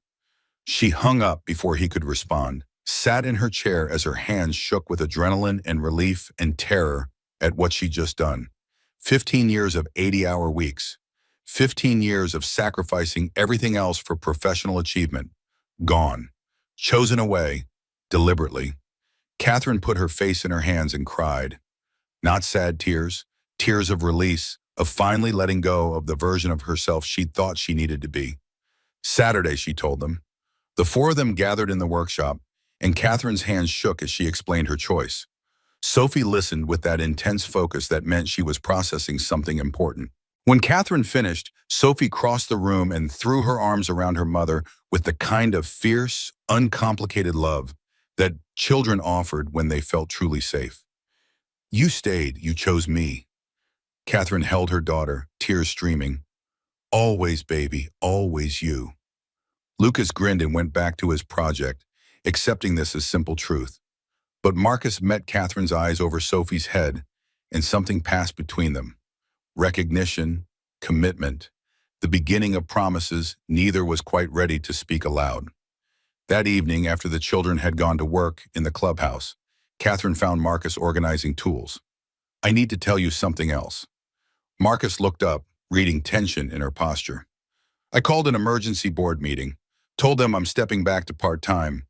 She hung up before he could respond, sat in her chair as her hands shook with adrenaline and relief and terror at what she'd just done. 15 years of 80-hour weeks. 15 years of sacrificing everything else for professional achievement. Gone. Chosen away. Deliberately. Catherine put her face in her hands and cried. Not sad tears, tears of release, of finally letting go of the version of herself she thought she needed to be. Saturday, she told them. The four of them gathered in the workshop, and Catherine's hands shook as she explained her choice. Sophie listened with that intense focus that meant she was processing something important. When Catherine finished, Sophie crossed the room and threw her arms around her mother with the kind of fierce, uncomplicated love that children offered when they felt truly safe. You stayed, you chose me. Catherine held her daughter, tears streaming. Always, baby, always you. Lucas grinned and went back to his project, accepting this as simple truth. But Marcus met Catherine's eyes over Sophie's head, and something passed between them. Recognition, commitment, the beginning of promises neither was quite ready to speak aloud. That evening, after the children had gone to work in the clubhouse, Catherine found Marcus organizing tools. I need to tell you something else. Marcus looked up, reading tension in her posture. I called an emergency board meeting, told them I'm stepping back to part-time.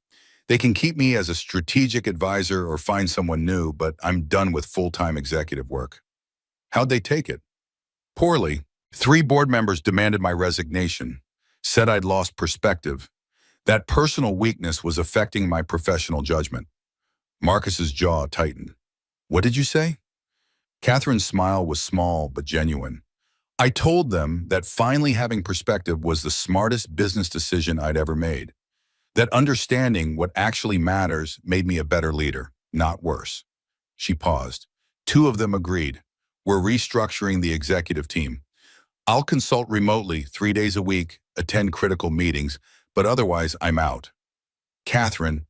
They can keep me as a strategic advisor or find someone new, but I'm done with full-time executive work. How'd they take it? Poorly. 3 board members demanded my resignation, said I'd lost perspective. That personal weakness was affecting my professional judgment. Marcus's jaw tightened. What did you say? Catherine's smile was small but genuine. I told them that finally having perspective was the smartest business decision I'd ever made. That understanding what actually matters made me a better leader, not worse. She paused. 2 of them agreed. We're restructuring the executive team. I'll consult remotely 3 days a week, attend critical meetings, but otherwise I'm out. Catherine,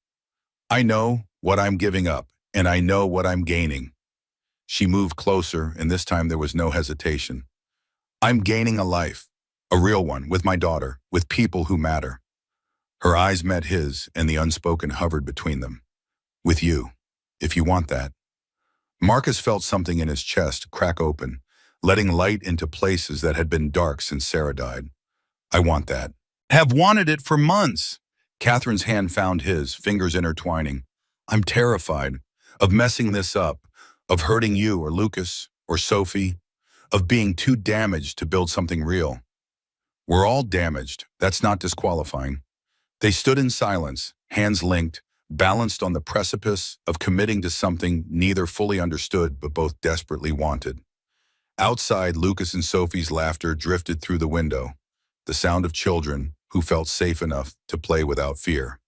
I know what I'm giving up, and I know what I'm gaining. She moved closer, and this time there was no hesitation. I'm gaining a life, a real one, with my daughter, with people who matter. Her eyes met his, and the unspoken hovered between them. With you, if you want that. Marcus felt something in his chest crack open, letting light into places that had been dark since Sarah died. I want that. Have wanted it for months. Catherine's hand found his, fingers intertwining. I'm terrified of messing this up, of hurting you or Lucas or Sophie, of being too damaged to build something real. We're all damaged. That's not disqualifying. They stood in silence, hands linked, balanced on the precipice of committing to something neither fully understood but both desperately wanted. Outside, Lucas and Sophie's laughter drifted through the window, the sound of children who felt safe enough to play without fear.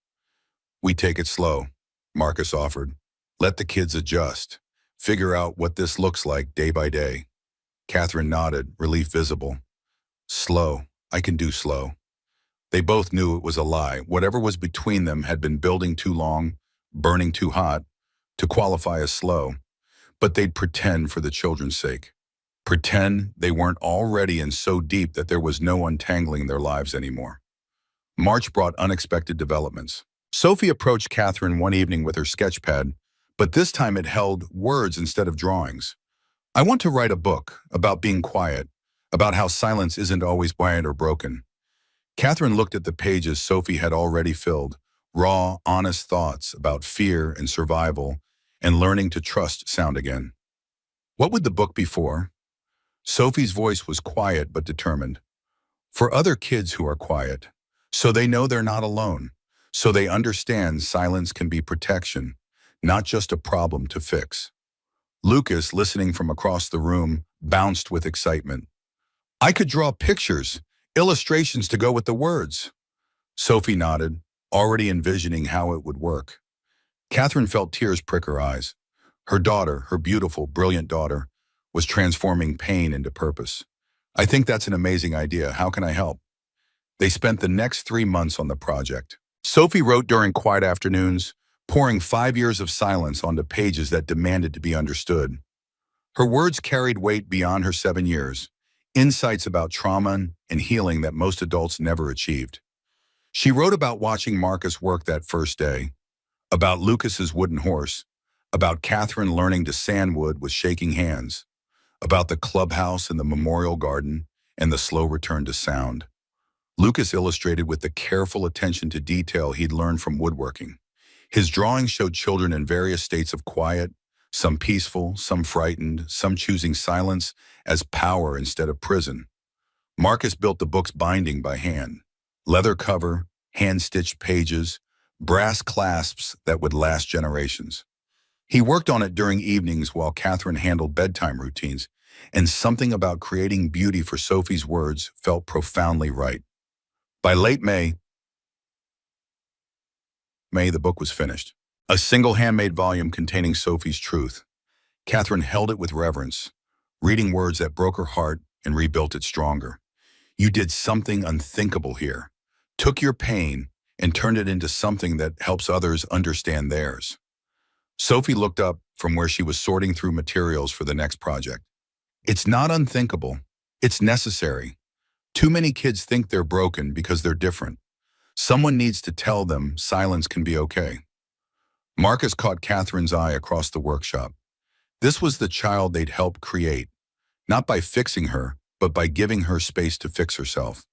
We take it slow, Marcus offered. Let the kids adjust, figure out what this looks like day by day. Catherine nodded, relief visible. Slow, I can do slow. They both knew it was a lie. Whatever was between them had been building too long, burning too hot, to qualify as slow. But they'd pretend for the children's sake. Pretend they weren't already in so deep that there was no untangling their lives anymore. March brought unexpected developments. Sophie approached Catherine one evening with her sketchpad, but this time it held words instead of drawings. I want to write a book about being quiet, about how silence isn't always quiet or broken. Catherine looked at the pages Sophie had already filled, raw, honest thoughts about fear and survival and learning to trust sound again. What would the book be for? Sophie's voice was quiet but determined. For other kids who are quiet, so they know they're not alone, so they understand silence can be protection, not just a problem to fix. Lucas, listening from across the room, bounced with excitement. I could draw pictures, illustrations to go with the words. Sophie nodded, already envisioning how it would work. Catherine felt tears prick her eyes. Her daughter, her beautiful, brilliant daughter, was transforming pain into purpose. I think that's an amazing idea. How can I help? They spent the next 3 months on the project. Sophie wrote during quiet afternoons, pouring 5 years of silence onto pages that demanded to be understood. Her words carried weight beyond her 7 years, insights about trauma and healing that most adults never achieved. She wrote about watching Marcus work that first day, about Lucas's wooden horse, about Catherine learning to sand wood with shaking hands, about the clubhouse and the memorial garden and the slow return to sound. Lucas illustrated with the careful attention to detail he'd learned from woodworking. His drawings showed children in various states of quiet, some peaceful, some frightened, some choosing silence as power instead of prison. Marcus built the book's binding by hand. Leather cover, hand-stitched pages, brass clasps that would last generations. He worked on it during evenings while Catherine handled bedtime routines, and something about creating beauty for Sophie's words felt profoundly right. By late May, the book was finished. A single handmade volume containing Sophie's truth. Catherine held it with reverence, reading words that broke her heart and rebuilt it stronger. You did something unthinkable here. Took your pain and turned it into something that helps others understand theirs. Sophie looked up from where she was sorting through materials for the next project. It's not unthinkable. It's necessary. Too many kids think they're broken because they're different. Someone needs to tell them silence can be okay. Marcus caught Catherine's eye across the workshop. This was the child they'd helped create, not by fixing her, but by giving her space to fix herself.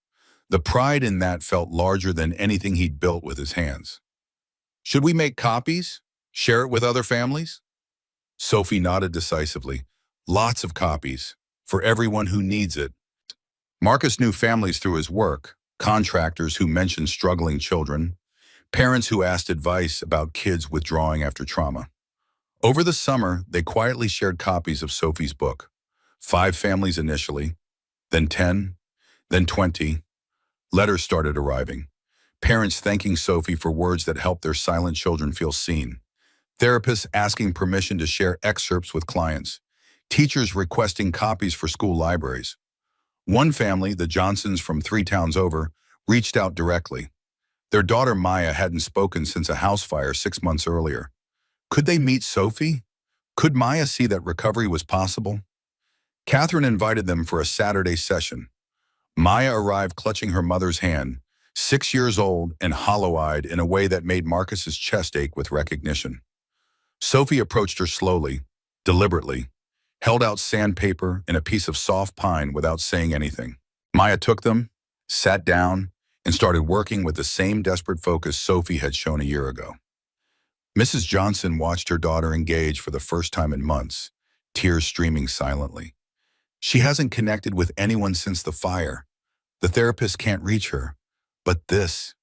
The pride in that felt larger than anything he'd built with his hands. Should we make copies? Share it with other families? Sophie nodded decisively. Lots of copies, for everyone who needs it. Marcus knew families through his work, contractors who mentioned struggling children, parents who asked advice about kids withdrawing after trauma. Over the summer, they quietly shared copies of Sophie's book. 5 families initially, then 10, then 20. Letters started arriving. Parents thanking Sophie for words that helped their silent children feel seen. Therapists asking permission to share excerpts with clients. Teachers requesting copies for school libraries. One family, the Johnsons from 3 towns over, reached out directly. Their daughter Maya hadn't spoken since a house fire 6 months earlier. Could they meet Sophie? Could Maya see that recovery was possible? Catherine invited them for a Saturday session. Maya arrived clutching her mother's hand, 6 years old and hollow-eyed in a way that made Marcus's chest ache with recognition. Sophie approached her slowly, deliberately, held out sandpaper and a piece of soft pine without saying anything. Maya took them, sat down, and started working with the same desperate focus Sophie had shown a year ago. Mrs. Johnson watched her daughter engage for the first time in months, tears streaming silently. She hasn't connected with anyone since the fire. The therapist can't reach her. But this.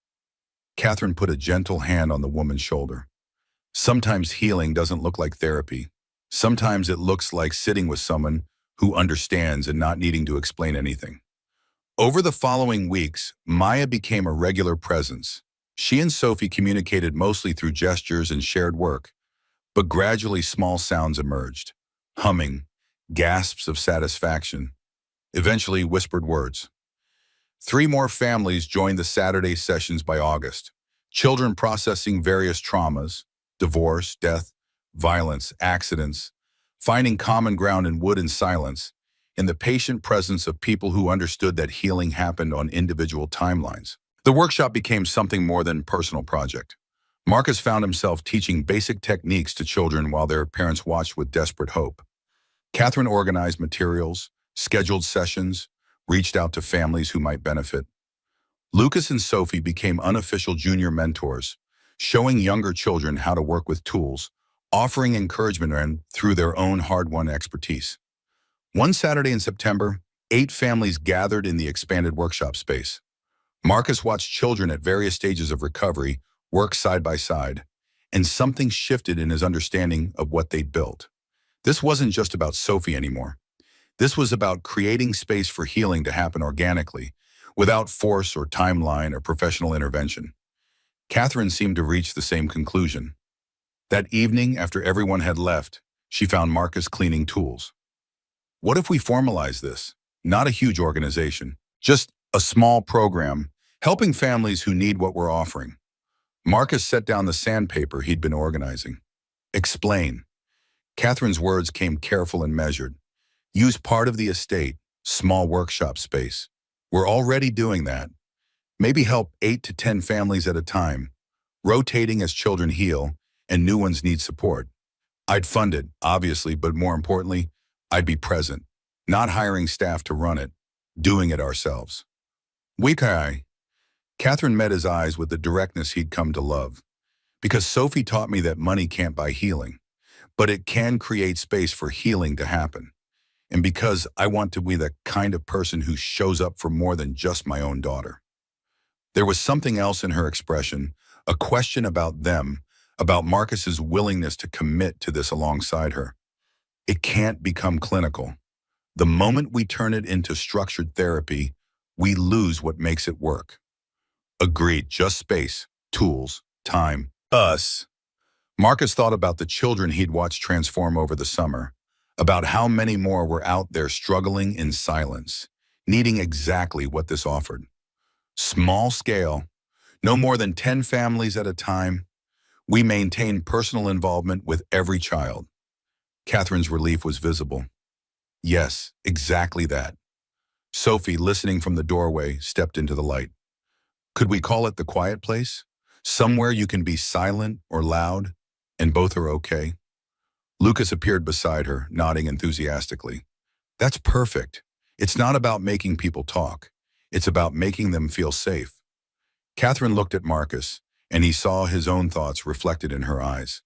Catherine put a gentle hand on the woman's shoulder. Sometimes healing doesn't look like therapy. Sometimes it looks like sitting with someone who understands and not needing to explain anything. Over the following weeks, Maya became a regular presence. She and Sophie communicated mostly through gestures and shared work, but gradually small sounds emerged. Humming, gasps of satisfaction, eventually whispered words. 3 more families joined the Saturday sessions by August. Children processing various traumas, divorce, death, violence, accidents, finding common ground in wood and silence, in the patient presence of people who understood that healing happened on individual timelines. The workshop became something more than a personal project. Marcus found himself teaching basic techniques to children while their parents watched with desperate hope. Catherine organized materials, scheduled sessions, reached out to families who might benefit. Lucas and Sophie became unofficial junior mentors, showing younger children how to work with tools, offering encouragement through their own hard-won expertise. One Saturday in September, 8 families gathered in the expanded workshop space. Marcus watched children at various stages of recovery work side by side, and something shifted in his understanding of what they'd built. This wasn't just about Sophie anymore. This was about creating space for healing to happen organically, without force or timeline or professional intervention. Catherine seemed to reach the same conclusion. That evening, after everyone had left, she found Marcus cleaning tools. What if we formalize this? Not a huge organization, just a small program, helping families who need what we're offering. Marcus set down the sandpaper he'd been organizing. Explain. Catherine's words came careful and measured. Use part of the estate, small workshop space. We're already doing that. Maybe help 8 to 10 families at a time, rotating as children heal and new ones need support. I'd fund it, obviously, but more importantly, I'd be present, not hiring staff to run it, doing it ourselves. Catherine met his eyes with the directness he'd come to love. Because Sophie taught me that money can't buy healing, but it can create space for healing to happen. And because I want to be the kind of person who shows up for more than just my own daughter. There was something else in her expression, a question about them, about Marcus's willingness to commit to this alongside her. It can't become clinical. The moment we turn it into structured therapy, we lose what makes it work. Agreed, just space, tools, time, us. Marcus thought about the children he'd watched transform over the summer, about how many more were out there struggling in silence, needing exactly what this offered. Small scale, no more than 10 families at a time. We maintain personal involvement with every child. Catherine's relief was visible. Yes, exactly that. Sophie, listening from the doorway, stepped into the light. Could we call it the quiet place? Somewhere you can be silent or loud, and both are okay? Lucas appeared beside her, nodding enthusiastically. That's perfect. It's not about making people talk. It's about making them feel safe. Catherine looked at Marcus, and he saw his own thoughts reflected in her eyes.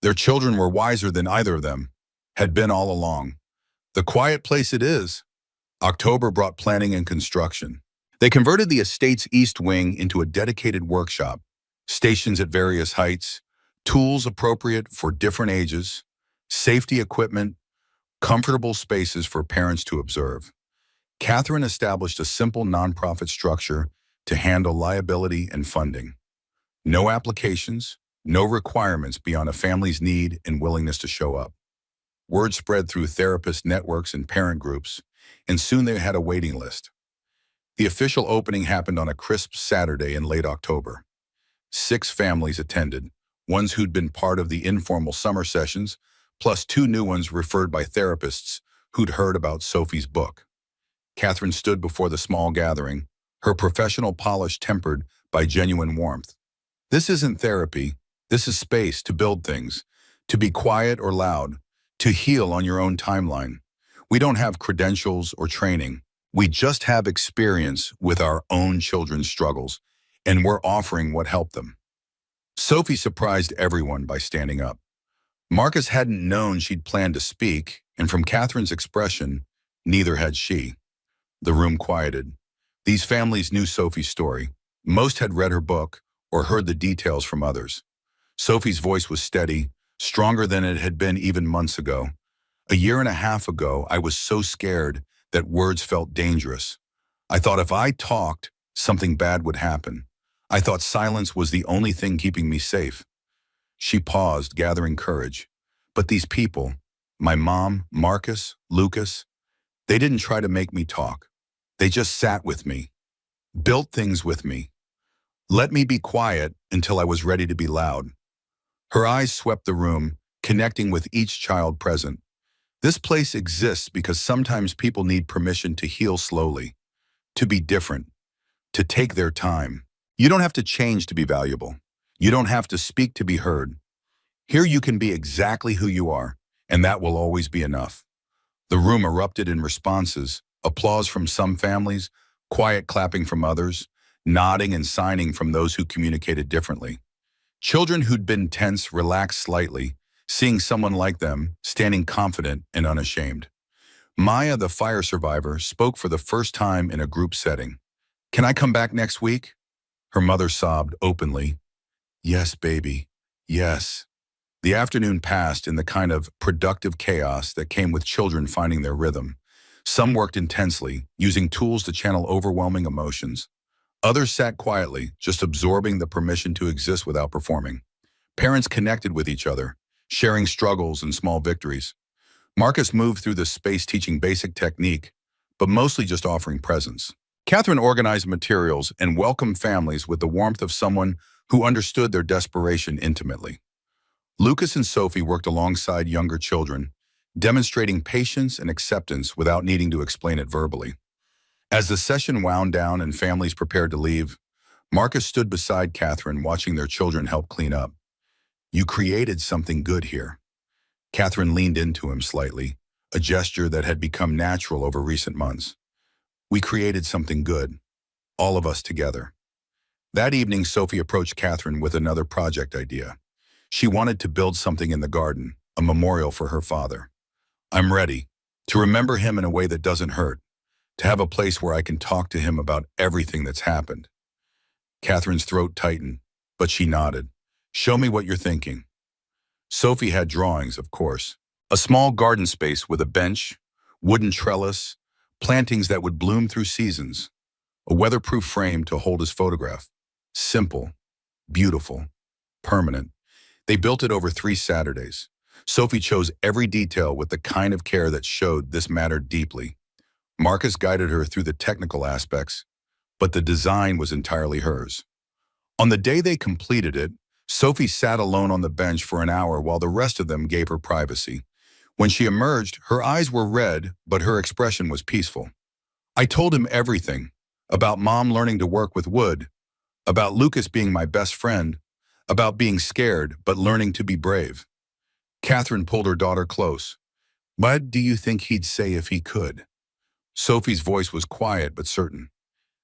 Their children were wiser than either of them, had been all along. The quiet place it is. October brought planning and construction. They converted the estate's east wing into a dedicated workshop, stations at various heights, tools appropriate for different ages, safety equipment, comfortable spaces for parents to observe. Catherine established a simple nonprofit structure to handle liability and funding. No applications, no requirements beyond a family's need and willingness to show up. Word spread through therapist networks and parent groups, and soon they had a waiting list. The official opening happened on a crisp Saturday in late October. 6 families attended, ones who'd been part of the informal summer sessions, plus 2 new ones referred by therapists who'd heard about Sophie's book. Catherine stood before the small gathering, her professional polish tempered by genuine warmth. This isn't therapy. This is space to build things, to be quiet or loud, to heal on your own timeline. We don't have credentials or training. We just have experience with our own children's struggles, and we're offering what helped them. Sophie surprised everyone by standing up. Marcus hadn't known she'd planned to speak, and from Catherine's expression, neither had she. The room quieted. These families knew Sophie's story. Most had read her book or heard the details from others. Sophie's voice was steady, stronger than it had been even months ago. A year and a half ago, I was so scared that words felt dangerous. I thought if I talked, something bad would happen. I thought silence was the only thing keeping me safe. She paused, gathering courage. But these people, my mom, Marcus, Lucas, they didn't try to make me talk. They just sat with me, built things with me, let me be quiet until I was ready to be loud. Her eyes swept the room, connecting with each child present. This place exists because sometimes people need permission to heal slowly, to be different, to take their time. You don't have to change to be valuable. You don't have to speak to be heard. Here you can be exactly who you are, and that will always be enough. The room erupted in responses, applause from some families, quiet clapping from others, nodding and signing from those who communicated differently. Children who'd been tense relaxed slightly, seeing someone like them, standing confident and unashamed. Maya, the fire survivor, spoke for the first time in a group setting. "Can I come back next week?" Her mother sobbed openly. "Yes, baby. Yes." The afternoon passed in the kind of productive chaos that came with children finding their rhythm. Some worked intensely, using tools to channel overwhelming emotions. Others sat quietly, just absorbing the permission to exist without performing. Parents connected with each other, sharing struggles and small victories. Marcus moved through the space teaching basic technique, but mostly just offering presence. Catherine organized materials and welcomed families with the warmth of someone who understood their desperation intimately. Lucas and Sophie worked alongside younger children, demonstrating patience and acceptance without needing to explain it verbally. As the session wound down and families prepared to leave, Marcus stood beside Catherine, watching their children help clean up. "You created something good here." Catherine leaned into him slightly, a gesture that had become natural over recent months. "We created something good, all of us together." That evening, Sophie approached Catherine with another project idea. She wanted to build something in the garden, a memorial for her father. I'm ready. To remember him in a way that doesn't hurt. To have a place where I can talk to him about everything that's happened. Catherine's throat tightened, but she nodded. Show me what you're thinking. Sophie had drawings, of course. A small garden space with a bench, wooden trellis, plantings that would bloom through seasons, a weatherproof frame to hold his photograph. Simple, beautiful, permanent. They built it over 3 Saturdays. Sophie chose every detail with the kind of care that showed this mattered deeply. Marcus guided her through the technical aspects, but the design was entirely hers. On the day they completed it, Sophie sat alone on the bench for an hour while the rest of them gave her privacy. When she emerged, her eyes were red, but her expression was peaceful. I told him everything, about Mom learning to work with wood, about Lucas being my best friend, about being scared but learning to be brave. Catherine pulled her daughter close. What do you think he'd say if he could? Sophie's voice was quiet but certain.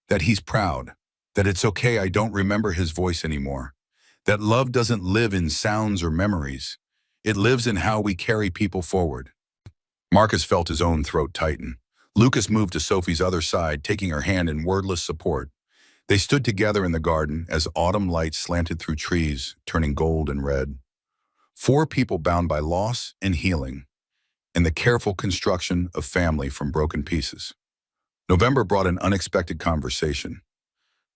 That he's proud, that it's okay I don't remember his voice anymore, that love doesn't live in sounds or memories. It lives in how we carry people forward. Marcus felt his own throat tighten. Lucas moved to Sophie's other side, taking her hand in wordless support. They stood together in the garden as autumn light slanted through trees, turning gold and red. 4 people bound by loss and healing, and the careful construction of family from broken pieces. November brought an unexpected conversation.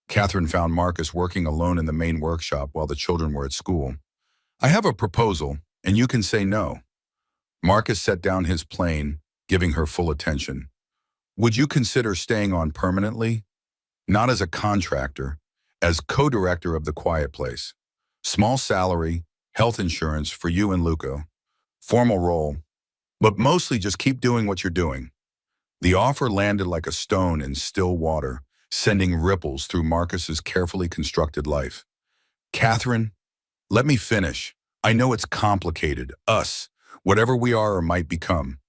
Catherine found Marcus working alone in the main workshop while the children were at school. I have a proposal, and you can say no. Marcus set down his plane, giving her full attention. Would you consider staying on permanently? Not as a contractor, as co-director of the Quiet Place. Small salary, health insurance for you and Luca. Formal role, but mostly just keep doing what you're doing. The offer landed like a stone in still water, sending ripples through Marcus's carefully constructed life. Catherine, let me finish. I know it's complicated, us, whatever we are or might become.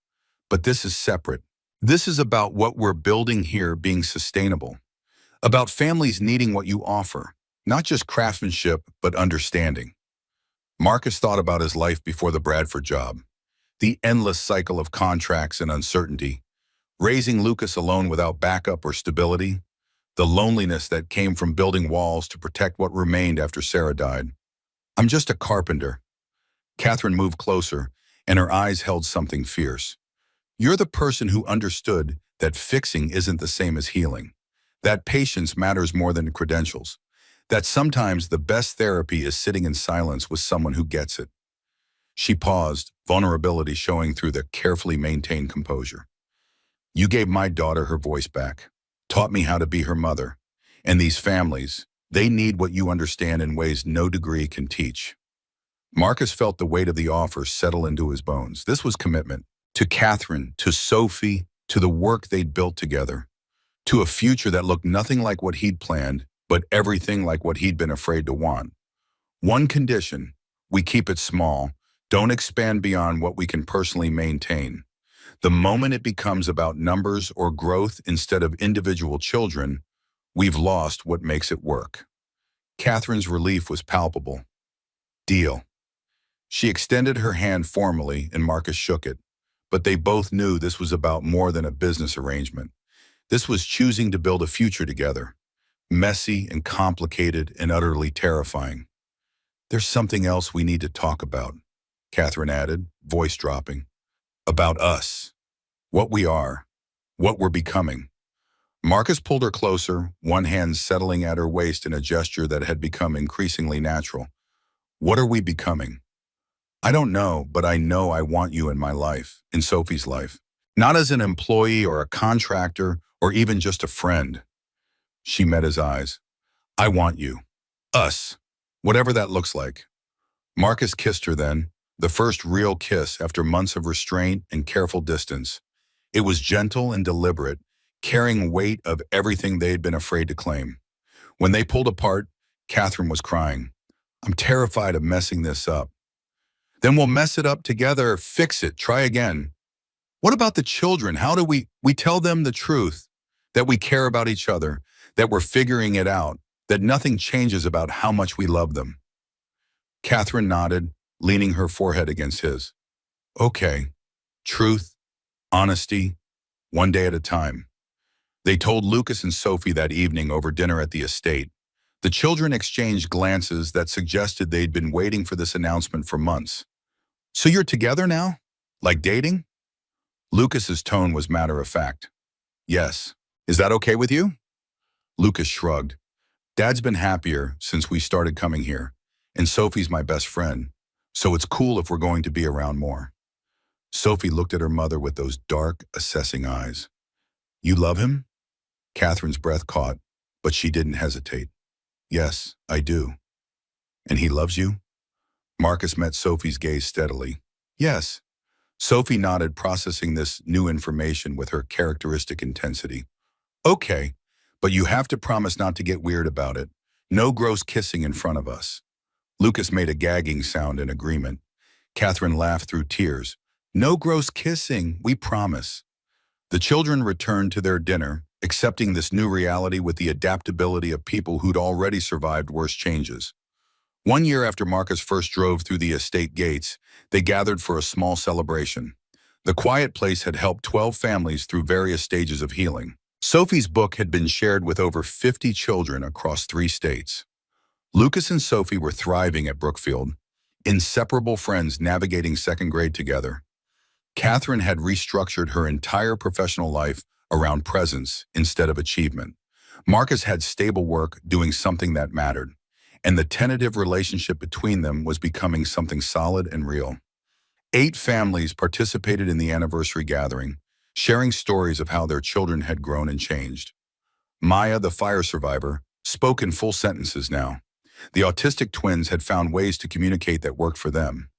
But this is separate. This is about what we're building here being sustainable. About families needing what you offer, not just craftsmanship, but understanding. Marcus thought about his life before the Bradford job. The endless cycle of contracts and uncertainty. Raising Lucas alone without backup or stability. The loneliness that came from building walls to protect what remained after Sarah died. I'm just a carpenter. Catherine moved closer, and her eyes held something fierce. You're the person who understood that fixing isn't the same as healing. That patience matters more than credentials. That sometimes the best therapy is sitting in silence with someone who gets it. She paused, vulnerability showing through the carefully maintained composure. You gave my daughter her voice back, taught me how to be her mother. And these families, they need what you understand in ways no degree can teach. Marcus felt the weight of the offer settle into his bones. This was commitment. To Catherine, to Sophie, to the work they'd built together. To a future that looked nothing like what he'd planned, but everything like what he'd been afraid to want. One condition, we keep it small, don't expand beyond what we can personally maintain. The moment it becomes about numbers or growth instead of individual children, we've lost what makes it work. Catherine's relief was palpable. Deal. She extended her hand formally and Marcus shook it, but they both knew this was about more than a business arrangement. This was choosing to build a future together. Messy and complicated and utterly terrifying. There's something else we need to talk about, Catherine added, voice dropping. About us. What we are. What we're becoming. Marcus pulled her closer, one hand settling at her waist in a gesture that had become increasingly natural. What are we becoming? I don't know, but I know I want you in my life, in Sophie's life. Not as an employee or a contractor or even just a friend. She met his eyes. I want you. Us. Whatever that looks like. Marcus kissed her then, the first real kiss after months of restraint and careful distance. It was gentle and deliberate, carrying weight of everything they'd been afraid to claim. When they pulled apart, Catherine was crying. I'm terrified of messing this up. Then we'll mess it up together, fix it, try again. What about the children? How do we tell them the truth, that we care about each other, that we're figuring it out? that nothing changes about how much we love them. Catherine nodded, leaning her forehead against his. Okay. Truth, honesty, one day at a time. They told Lucas and Sophie that evening over dinner at the estate. The children exchanged glances that suggested they'd been waiting for this announcement for months. So you're together now? Like dating? Lucas's tone was matter of fact. Yes. Is that okay with you? Lucas shrugged. Dad's been happier since we started coming here, and Sophie's my best friend, so it's cool if we're going to be around more. Sophie looked at her mother with those dark, assessing eyes. You love him? Catherine's breath caught, but she didn't hesitate. Yes, I do. And he loves you? Marcus met Sophie's gaze steadily. Yes. Sophie nodded, processing this new information with her characteristic intensity. Okay, but you have to promise not to get weird about it. No gross kissing in front of us. Lucas made a gagging sound in agreement. Catherine laughed through tears. No gross kissing, we promise. The children returned to their dinner, accepting this new reality with the adaptability of people who'd already survived worse changes. 1 year after Marcus first drove through the estate gates, they gathered for a small celebration. The quiet place had helped 12 families through various stages of healing. Sophie's book had been shared with over 50 children across 3 states. Lucas and Sophie were thriving at Brookfield, inseparable friends navigating second grade together. Catherine had restructured her entire professional life around presence instead of achievement. Marcus had stable work doing something that mattered, and the tentative relationship between them was becoming something solid and real. 8 families participated in the anniversary gathering, sharing stories of how their children had grown and changed. Maya, the fire survivor, spoke in full sentences now. The autistic twins had found ways to communicate that worked for them.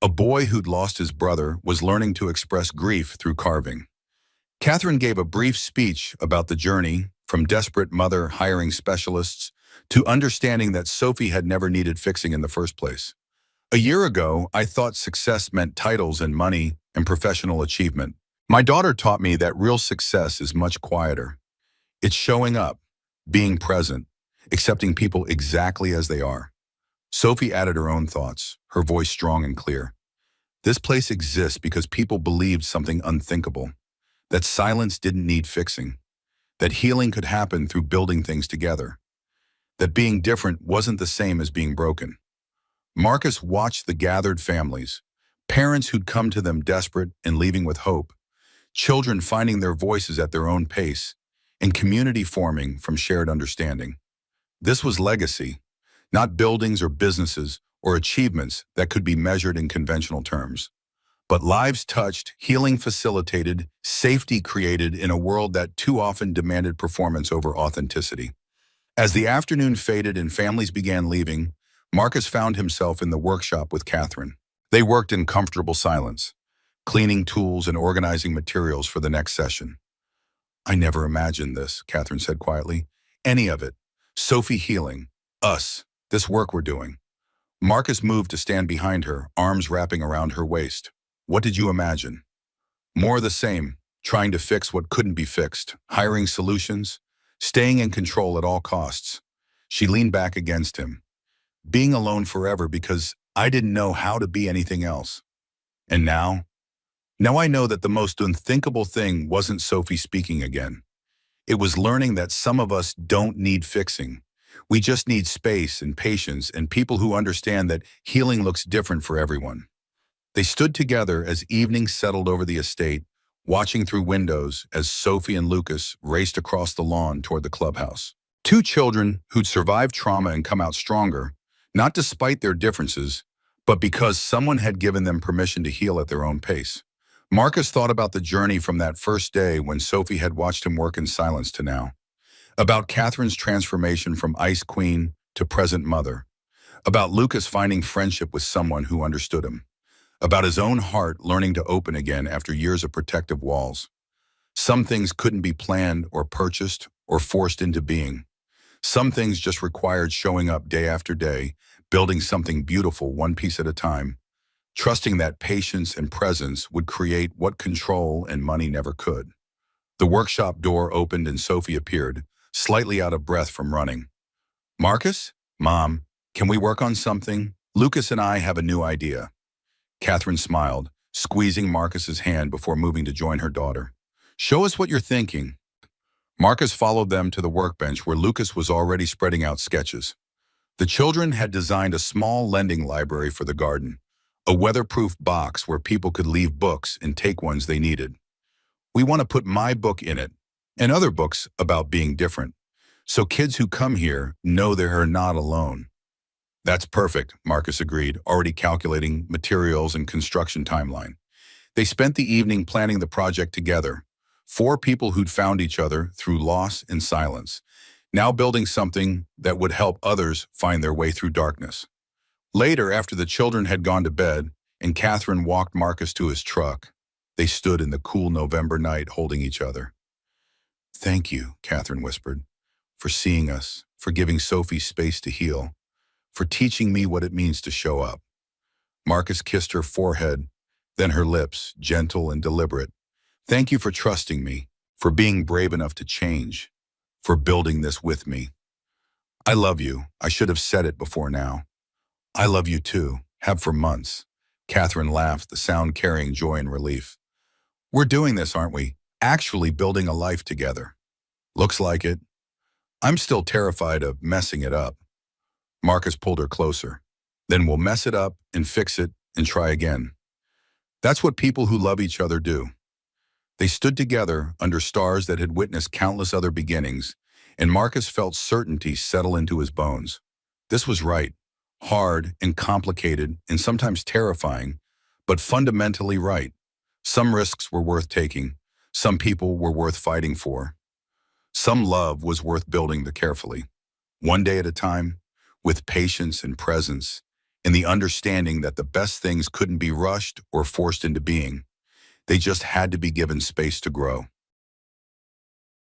A boy who'd lost his brother was learning to express grief through carving. Catherine gave a brief speech about the journey, from desperate mother hiring specialists to understanding that Sophie had never needed fixing in the first place. A year ago, I thought success meant titles and money and professional achievement. My daughter taught me that real success is much quieter. It's showing up, being present, accepting people exactly as they are. Sophie added her own thoughts, her voice strong and clear. This place exists because people believed something unthinkable, that silence didn't need fixing, that healing could happen through building things together, that being different wasn't the same as being broken. Marcus watched the gathered families, parents who'd come to them desperate and leaving with hope, children finding their voices at their own pace, and community forming from shared understanding. This was legacy, not buildings or businesses or achievements that could be measured in conventional terms, but lives touched, healing facilitated, safety created in a world that too often demanded performance over authenticity. As the afternoon faded and families began leaving, Marcus found himself in the workshop with Catherine. They worked in comfortable silence, cleaning tools and organizing materials for the next session. I never imagined this, Catherine said quietly. Any of it. Sophie healing. Us. This work we're doing. Marcus moved to stand behind her, arms wrapping around her waist. What did you imagine? More the same, trying to fix what couldn't be fixed, hiring solutions, staying in control at all costs. She leaned back against him. Being alone forever because I didn't know how to be anything else. And now? Now I know that the most unthinkable thing wasn't Sophie speaking again. It was learning that some of us don't need fixing. We just need space and patience and people who understand that healing looks different for everyone. They stood together as evening settled over the estate, watching through windows as Sophie and Lucas raced across the lawn toward the clubhouse. 2 children who'd survived trauma and come out stronger, not despite their differences, but because someone had given them permission to heal at their own pace. Marcus thought about the journey from that first day when Sophie had watched him work in silence to now, about Catherine's transformation from ice queen to present mother, about Lucas finding friendship with someone who understood him, about his own heart learning to open again after years of protective walls. Some things couldn't be planned or purchased or forced into being. Some things just required showing up day after day, building something beautiful one piece at a time, trusting that patience and presence would create what control and money never could. The workshop door opened and Sophie appeared, slightly out of breath from running. Marcus? Mom, can we work on something? Lucas and I have a new idea. Catherine smiled, squeezing Marcus's hand before moving to join her daughter. Show us what you're thinking. Marcus followed them to the workbench where Lucas was already spreading out sketches. The children had designed a small lending library for the garden, a weatherproof box where people could leave books and take ones they needed. We want to put my book in it, and other books about being different, so kids who come here know they're not alone. That's perfect, Marcus agreed, already calculating materials and construction timeline. They spent the evening planning the project together, four people who'd found each other through loss and silence, now building something that would help others find their way through darkness. Later, after the children had gone to bed and Catherine walked Marcus to his truck, they stood in the cool November night holding each other. Thank you, Catherine whispered, for seeing us, for giving Sophie space to heal, for teaching me what it means to show up. Marcus kissed her forehead, then her lips, gentle and deliberate. Thank you for trusting me, for being brave enough to change, for building this with me. I love you. I should have said it before now. I love you too, have for months. Catherine laughed, the sound carrying joy and relief. We're doing this, aren't we? Actually building a life together. Looks like it. I'm still terrified of messing it up. Marcus pulled her closer. Then we'll mess it up and fix it and try again. That's what people who love each other do. They stood together under stars that had witnessed countless other beginnings, and Marcus felt certainty settle into his bones. This was right, hard and complicated and sometimes terrifying, but fundamentally right. Some risks were worth taking. Some people were worth fighting for. Some love was worth building carefully, one day at a time, with patience and presence, and the understanding that the best things couldn't be rushed or forced into being. They just had to be given space to grow.